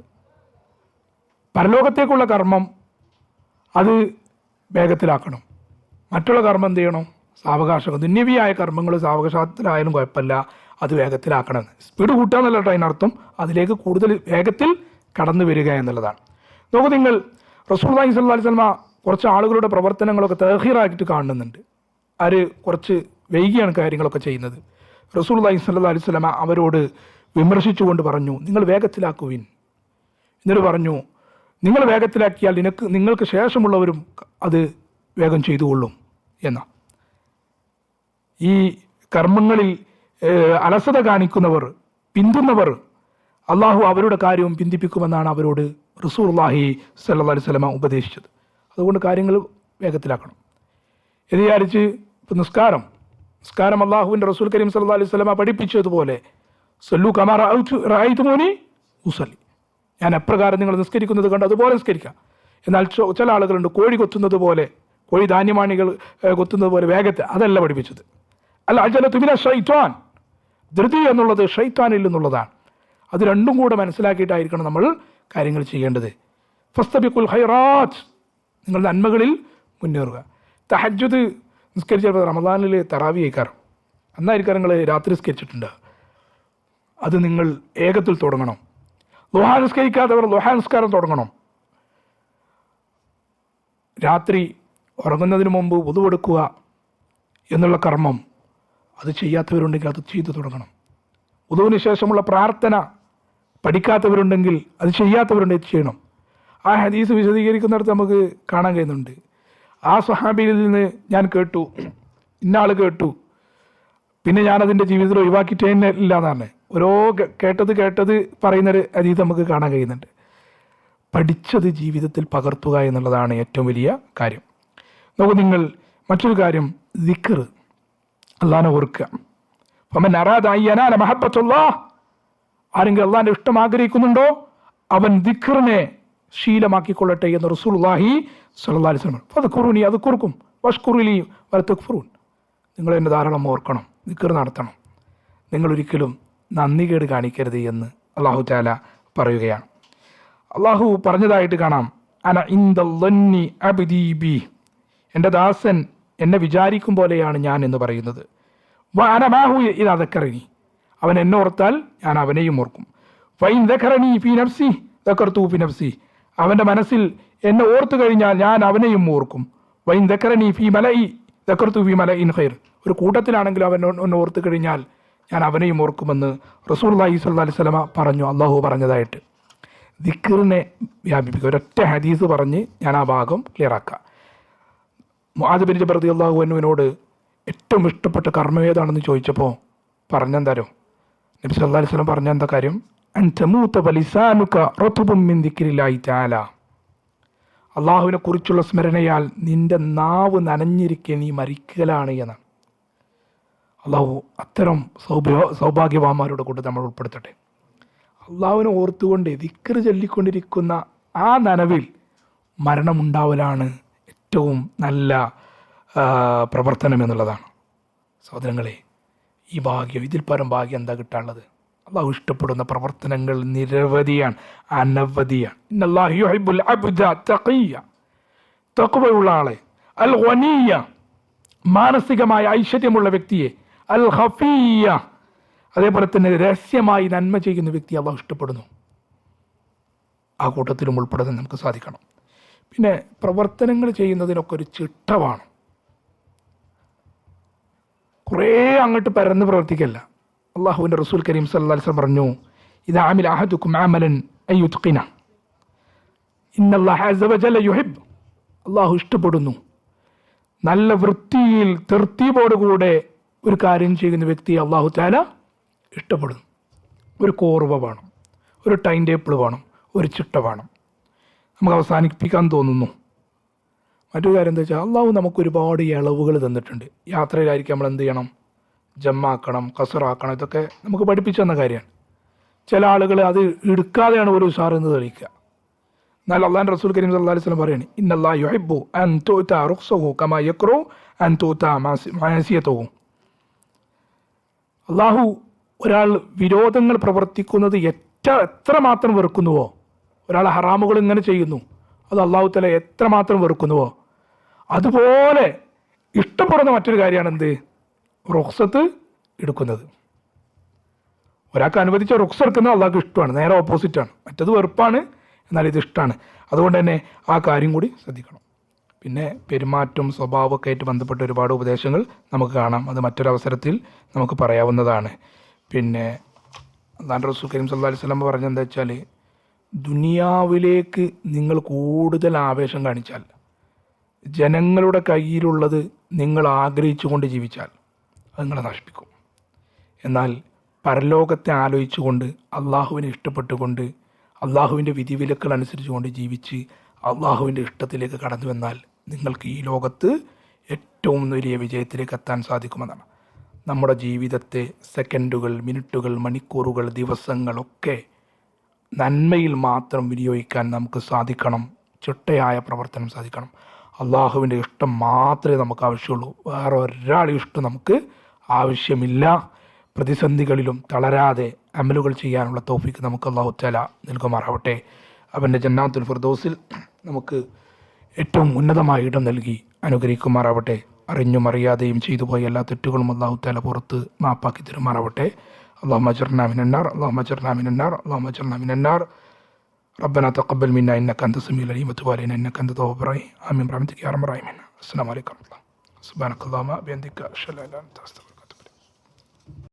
Speaker 1: പരലോകത്തേക്കുള്ള കർമ്മം അത് വേഗത്തിലാക്കണം. മറ്റുള്ള കർമ്മം എന്ത് ചെയ്യണം? സാവകാശം. ദുന്യവിയായ കർമ്മങ്ങൾ സാവകാശത്തിലായാലും കുഴപ്പമില്ല, അത് വേഗത്തിലാക്കണം. സ്പീഡ് കൂട്ടുക എന്നല്ല കേട്ടോ അതിനർത്ഥം, അതിലേക്ക് കൂടുതൽ വേഗത്തിൽ കടന്നു വരിക എന്നുള്ളതാണ്. നോക്കൂ നിങ്ങൾ, റസൂലുള്ളാഹി സ്വല്ലല്ലാഹി അലൈഹി വസല്ലമ കുറച്ച് ആളുകളുടെ പ്രവർത്തനങ്ങളൊക്കെ തഅഖീറാക്കിയിട്ട് കാണുന്നുണ്ട്. അവർ കുറച്ച് വൈകിയാണ് കാര്യങ്ങളൊക്കെ ചെയ്യുന്നത്. റസൂലുള്ളാഹി സ്വല്ലല്ലാഹി അലൈഹി വസല്ലമ അവരോട് വിമർശിച്ചുകൊണ്ട് പറഞ്ഞു, നിങ്ങൾ വേഗത്തിലാക്കുവിൻ. എന്നിട്ട് പറഞ്ഞു, നിങ്ങൾ വേഗത്തിലാക്കിയാൽ നിങ്ങൾക്ക് ശേഷമുള്ളവരും അത് വേഗം ചെയ്തുകൊള്ളും എന്ന. ഈ കർമ്മങ്ങളിൽ അലസത കാണിക്കുന്നവർ, പിന്തുന്നവർ, അള്ളാഹു അവരുടെ കാര്യവും പിന്തിപ്പിക്കുമെന്നാണ് അവരോട് റസൂലുള്ളാഹി സ്വല്ലല്ലാഹി അലൈഹി വസല്ലമ ഉപദേശിച്ചത്. അതുകൊണ്ട് കാര്യങ്ങൾ വേഗത്തിലാക്കണം. ഇത് വിചാരിച്ച് ഇപ്പം നിസ്കാരം അള്ളാഹുവിൻ്റെ റസൂൽ കരീം സ്വല്ലല്ലാഹി അലൈഹി വസല്ലമ പഠിപ്പിച്ചതുപോലെ സല്ലു കമാ റഅയ്തുമൂനി ഉസല്ലി, ഞാൻ എപ്രകാരം നിങ്ങൾ നിസ്കരിക്കുന്നത് കണ്ട് അതുപോലെ നിസ്കരിക്കാം. എന്നാൽ ചില ആളുകളുണ്ട് കോഴി കൊത്തുന്നത് പോലെ, കോഴി ധാന്യമാണികൾ കൊത്തുന്നത് പോലെ വേഗത്തിൽ, അതല്ല പഠിപ്പിച്ചത്. അല്ല അജലതു മിന ശൈത്വാൻ, ധൃതി എന്നുള്ളത് ഷൈത്താനിൽ നിന്നുള്ളതാണ്. അത് രണ്ടും കൂടെ മനസ്സിലാക്കിയിട്ടായിരിക്കണം നമ്മൾ കാര്യങ്ങൾ ചെയ്യേണ്ടത്. ഫസ്തബിഖുൽ ഖൈറാത്ത്, നിങ്ങൾ നന്മകളിൽ മുന്നേറുക. തഹജ്ജുദ് നിസ്കരിച്ചപ്പോൾ റമദാനിൽ തറാവി ആയിക്കാറും, അന്നായിരിക്കാം നിങ്ങൾ രാത്രി നിസ്കരിച്ചിട്ടുണ്ട്. അത് നിങ്ങൾ ഏകത്തിൽ തുടങ്ങണം. ദുഹാ നിസ്കരിക്കാത്തവർ ദുഹാ നിസ്കാരം തുടങ്ങണം. രാത്രി ഉറങ്ങുന്നതിന് മുമ്പ് വുദു എടുക്കുക എന്നുള്ള കർമ്മം അത് ചെയ്യാത്തവരുണ്ടെങ്കിൽ അത് ചെയ്തു തുടങ്ങണം. വുദുവിന് ശേഷമുള്ള പ്രാർത്ഥന പഠിക്കാത്തവരുണ്ടെങ്കിൽ അത് ചെയ്യാത്തവരുണ്ടെങ്കിൽ ചെയ്യണം. ആ ഹദീസ് വിശദീകരിക്കുന്നിടത്ത് നമുക്ക് കാണാൻ കഴിയുന്നുണ്ട്. ആ സ്വഹാബിയിൽ നിന്ന് ഞാൻ കേട്ടു, ഇന്നാൾ കേട്ടു, പിന്നെ ഞാനതിൻ്റെ ജീവിതത്തിൽ ഒഴിവാക്കിയിട്ടേ ഇല്ല എന്നാണ്. ഓരോ കേട്ടത് പറയുന്നൊരു ഹദീസ് നമുക്ക് കാണാൻ കഴിയുന്നുണ്ട്. പഠിച്ചത് ജീവിതത്തിൽ പകർത്തുക എന്നുള്ളതാണ് ഏറ്റവും വലിയ കാര്യം. നോക്കൂ നിങ്ങൾ, മറ്റൊരു കാര്യം ദിക്ർ, അള്ളാഹനെ ഓർക്കുക. ഫമൻ അറാദ അൻ യനാല മഹബ്ബത്തുല്ലാഹ്, ആരെങ്കിലും അള്ളാഹിൻ്റെ ഇഷ്ടം ആഗ്രഹിക്കുന്നുണ്ടോ അവൻ ദിക്റിനെ ശീലമാക്കിക്കൊള്ളട്ടെ എന്ന് റസൂലുള്ളാഹി സ്വല്ലല്ലാഹി അലൈഹി വസല്ലം. ഫദ്കുറുനി അദ്കുറുക്കും വഷ്കുറുലി വല തക്ഫുറൂൻ, നിങ്ങൾ എന്നെ ധാരാളം ഓർക്കണം, ദിക്ർ നടത്തണം, നിങ്ങളൊരിക്കലും നന്ദികേട് കാണിക്കരുത് എന്ന് അല്ലാഹു തആല പറയുകയാണ്. അള്ളാഹു പറഞ്ഞതായിട്ട് കാണാം, അന ഇൻദല്ലന്നി അബ്ദി ബി, എൻ്റെ ദാസൻ എന്നെ വിചാരിക്കും പോലെയാണ് ഞാൻ എന്ന് പറയുന്നത്. വഅന മാഹു ഇദാ ദക്കറനി, അവൻ എന്നെ ഓർത്താൽ ഞാൻ അവനെയും ഓർക്കും. ഫൈൻ ദക്കറനി ഫീ നഫ്സി ദക്കർതു ഫീ നഫ്സി, അവൻ്റെ മനസ്സിൽ എന്നെ ഓർത്തു കഴിഞ്ഞാൽ ഞാൻ അവനെയും ഓർക്കും. വൈൻ ദക്കറനി ഫീ മലഇ ദക്കർതു ഫീ മലഇൻ ഖൈർ, ഒരു കൂട്ടത്തിലാണെങ്കിലും അവൻ എന്നെ ഓർത്തു കഴിഞ്ഞാൽ ഞാൻ അവനെയും ഓർക്കുമെന്ന് റസൂലുള്ളാഹി സ്വല്ലല്ലാഹി അലൈഹി വസല്ലമ പറഞ്ഞു. അള്ളാഹു പറഞ്ഞതായിട്ട് ദിക്റിനെ വ്യാപിപ്പിക്കുക. ഒരൊറ്റ ഹദീസ് പറഞ്ഞ് ഞാൻ ആ ഭാഗം ക്ലിയറാക്കാം. മുആദ് ബിൻ ജബൽ റളിയല്ലാഹു അൻഹുവിനോട് ഏറ്റവും ഇഷ്ടപ്പെട്ട കർമ്മം ഏതാണെന്ന് ചോദിച്ചപ്പോൾ പറഞ്ഞെന്താരോ, നബി സല്ലല്ലാഹു അലൈഹി വസല്ലം പറഞ്ഞ എന്താ കാര്യം? അൻ തമൂത വലിസാനുക റത്ബും മിൻ ദിക്രില്ലാഹി തആല, അള്ളാഹുവിനെ കുറിച്ചുള്ള സ്മരണയാൽ നിന്റെ നാവ് നനഞ്ഞിരിക്കെ നീ മരിക്കലാണ് എന്നാണ്. അള്ളാഹു അത്തരം സൗഭാഗ്യവാന്മാരുടെ കൂടെ നമ്മൾ ഉൾപ്പെടുത്തട്ടെ. അള്ളാഹുവിനെ ഓർത്തുകൊണ്ട് ദിക്ർ ചൊല്ലിക്കൊണ്ടിരിക്കുന്ന ആ നനവിൽ മരണമുണ്ടാവലാണ് ഏറ്റവും നല്ല പ്രവർത്തനം എന്നുള്ളതാണ്. സഹോദരങ്ങളെ, ഈ ഭാഗ്യം, ഇതിൽ പരം ഭാഗ്യം എന്താ കിട്ടാനുള്ളത്? അള്ളാഹു ഇഷ്ടപ്പെടുന്ന പ്രവർത്തനങ്ങൾ നിരവധിയാണ്, അനവധിയാണ്. ഇന്നല്ലാഹു യുഹിബ്ബുൽ അബ്ദ തഖിയ്യ, തഖ്വയുള്ള ആളെ, അൽ ഗനിയ്യ, മാനസികമായ ഐശ്വര്യമുള്ള വ്യക്തിയെ, അൽ ഖഫിയ്യ, അതേപോലെ തന്നെ രഹസ്യമായി നന്മ ചെയ്യുന്ന വ്യക്തി അള്ളാഹു ഇഷ്ടപ്പെടുന്നു. ആ കൂട്ടത്തിലും ഉൾപ്പെടുത്താൻ നമുക്ക് സാധിക്കണം. പിന്നെ പ്രവർത്തനങ്ങൾ ചെയ്യുന്നതിനൊക്കെ ഒരു ചിട്ടമാണ്. കുറേ അങ്ങോട്ട് പരന്ന് പ്രവർത്തിക്കല്ല. അള്ളാഹുവിൻ്റെ റസൂൽ കരീം സല്ലല്ലാഹു അലൈഹി വസല്ലം പറഞ്ഞു, ഇദാ അമില അഹദുക്കും അമലൻ അൻ യുത്ഖിന ഇന്നല്ലാഹ അസ്സ വജല്ല യുഹിബ്, അള്ളാഹു ഇഷ്ടപ്പെടുന്നു നല്ല വൃത്തിയിൽ തർത്തീബോടുകൂടെ ഒരു കാര്യം ചെയ്യുന്ന വ്യക്തിയെ അള്ളാഹു തആല ഇഷ്ടപ്പെടുന്നു. ഒരു കോർവ വേണം, ഒരു ടൈം ടേബിൾ വേണം, ഒരു ചിട്ട വേണം. നമുക്ക് അവസാനിപ്പിക്കാൻ തോന്നുന്നു. മറ്റൊരു കാര്യം എന്താ വെച്ചാൽ അള്ളാഹു നമുക്ക് ഒരുപാട് ഇളവുകൾ തന്നിട്ടുണ്ട്. യാത്രയിലായിരിക്കും നമ്മൾ എന്ത് ചെയ്യണം, ജമ്മാക്കണം, കസറാക്കണം, ഇതൊക്കെ നമുക്ക് പഠിപ്പിച്ചു തന്ന കാര്യമാണ്. ചില ആളുകൾ അത് എടുക്കാതെയാണ് ഒരു ഉഷാറെന്ന് തെളിയിക്കുക. എന്നാൽ അള്ളാഹുവിൻ്റെ റസൂൽ കരീം സല്ലല്ലാഹു അലൈഹി വസല്ലം പറയുന്നത് ഇന്നല്ലാഹു യുഹിബ്ബു അൻ തുഅത റുഖ്സഹു കമാ യക്റഹു അൻ തുഅത മഅസിയതുഹു. അള്ളാഹു ഒരാൾ വിരോധങ്ങൾ പ്രവർത്തിക്കുന്നത് എത്രമാത്രം വെറുക്കുന്നുവോ, ഒരാൾ ഹറാമുകൾ ഇങ്ങനെ ചെയ്യുന്നു അത് അള്ളാഹു തആല എത്രമാത്രം വെറുക്കുന്നുവോ അതുപോലെ ഇഷ്ടപ്പെടുന്ന മറ്റൊരു കാര്യമാണ് എന്ത്, റുഖ്സത്ത് എടുക്കുന്നത്. ഒരാൾക്ക് അനുവദിച്ച റുഖ്സ എടുക്കുന്നത് അള്ളാഹ്ക്ക് ഇഷ്ടമാണ്, നേരെ ഓപ്പോസിറ്റാണ്. മറ്റത് വെറുപ്പാണ്, എന്നാൽ ഇത് ഇഷ്ടമാണ്. അതുകൊണ്ട് തന്നെ ആ കാര്യം കൂടി ശ്രദ്ധിക്കണം. പിന്നെ പെരുമാറ്റം സ്വഭാവമൊക്കെ ആയിട്ട് ബന്ധപ്പെട്ട ഒരുപാട് ഉപദേശങ്ങൾ നമുക്ക് കാണാം. അത് മറ്റൊരവസരത്തിൽ നമുക്ക് പറയാവുന്നതാണ്. പിന്നെ അല്ലാഹുവിൻ്റെ റസൂൽ കരീം സല്ലല്ലാഹു അലൈഹി വസല്ലം പറഞ്ഞെന്താ വെച്ചാൽ, ദുനിയാവിലേക്ക് നിങ്ങൾ കൂടുതൽ ആവേശം കാണിച്ചാൽ, ജനങ്ങളുടെ കയ്യിലുള്ളത് നിങ്ങൾ ആഗ്രഹിച്ചു കൊണ്ട് ജീവിച്ചാൽ അത് നിങ്ങളെ നശിപ്പിക്കും. എന്നാൽ പരലോകത്തെ ആലോചിച്ചുകൊണ്ട് അള്ളാഹുവിനെ ഇഷ്ടപ്പെട്ടുകൊണ്ട് അള്ളാഹുവിൻ്റെ വിധിവിലക്കൾ അനുസരിച്ചുകൊണ്ട് ജീവിച്ച് അള്ളാഹുവിൻ്റെ ഇഷ്ടത്തിലേക്ക് കടന്നു വന്നാൽ നിങ്ങൾക്ക് ഈ ലോകത്ത് ഏറ്റവും വലിയ വിജയത്തിലേക്ക് എത്താൻ സാധിക്കുമെന്നാണ്. നമ്മുടെ ജീവിതത്തെ സെക്കൻഡുകൾ, മിനിറ്റുകൾ, മണിക്കൂറുകൾ, ദിവസങ്ങളൊക്കെ നന്മയിൽ മാത്രം വിനിയോഗിക്കാൻ നമുക്ക് സാധിക്കണം. ചിട്ടയായ പ്രവർത്തനം സാധിക്കണം. അള്ളാഹുവിൻ്റെ ഇഷ്ടം മാത്രമേ നമുക്ക് ആവശ്യമുള്ളൂ. വേറെ ഒരാളുടെ ഇഷ്ടം നമുക്ക് ആവശ്യമില്ല. പ്രതിസന്ധികളിലും തളരാതെ അമലുകൾ ചെയ്യാനുള്ള തൗഫീക്ക് നമുക്ക് അല്ലാഹു തആല നൽകുമാറാവട്ടെ. അവൻ്റെ ജന്നാത്തുൽ ഫിർദൗസിൽ നമുക്ക് ഏറ്റവും ഉന്നതമായ ഇടം നൽകി അനുഗ്രഹിക്കുമാറാവട്ടെ. അറിഞ്ഞും അറിയാതെയും ചെയ്തു പോയ എല്ലാ തെറ്റുകളും അല്ലാഹു തആല പുറത്ത് മാപ്പാക്കി തരുമാറാവട്ടെ. اللهم اجرنا من النار اللهم اجرنا من النار اللهم اجرنا من النار ربنا تقبل منا انك انت السميع العليم وتب علينا انك انت التواب الرحيم امين برحمتك يا ارحم الراحمين. السلام عليكم ورحمه الله. سبحانك اللهم وبحمدك اشهد ان لا اله الا انت استغفرك.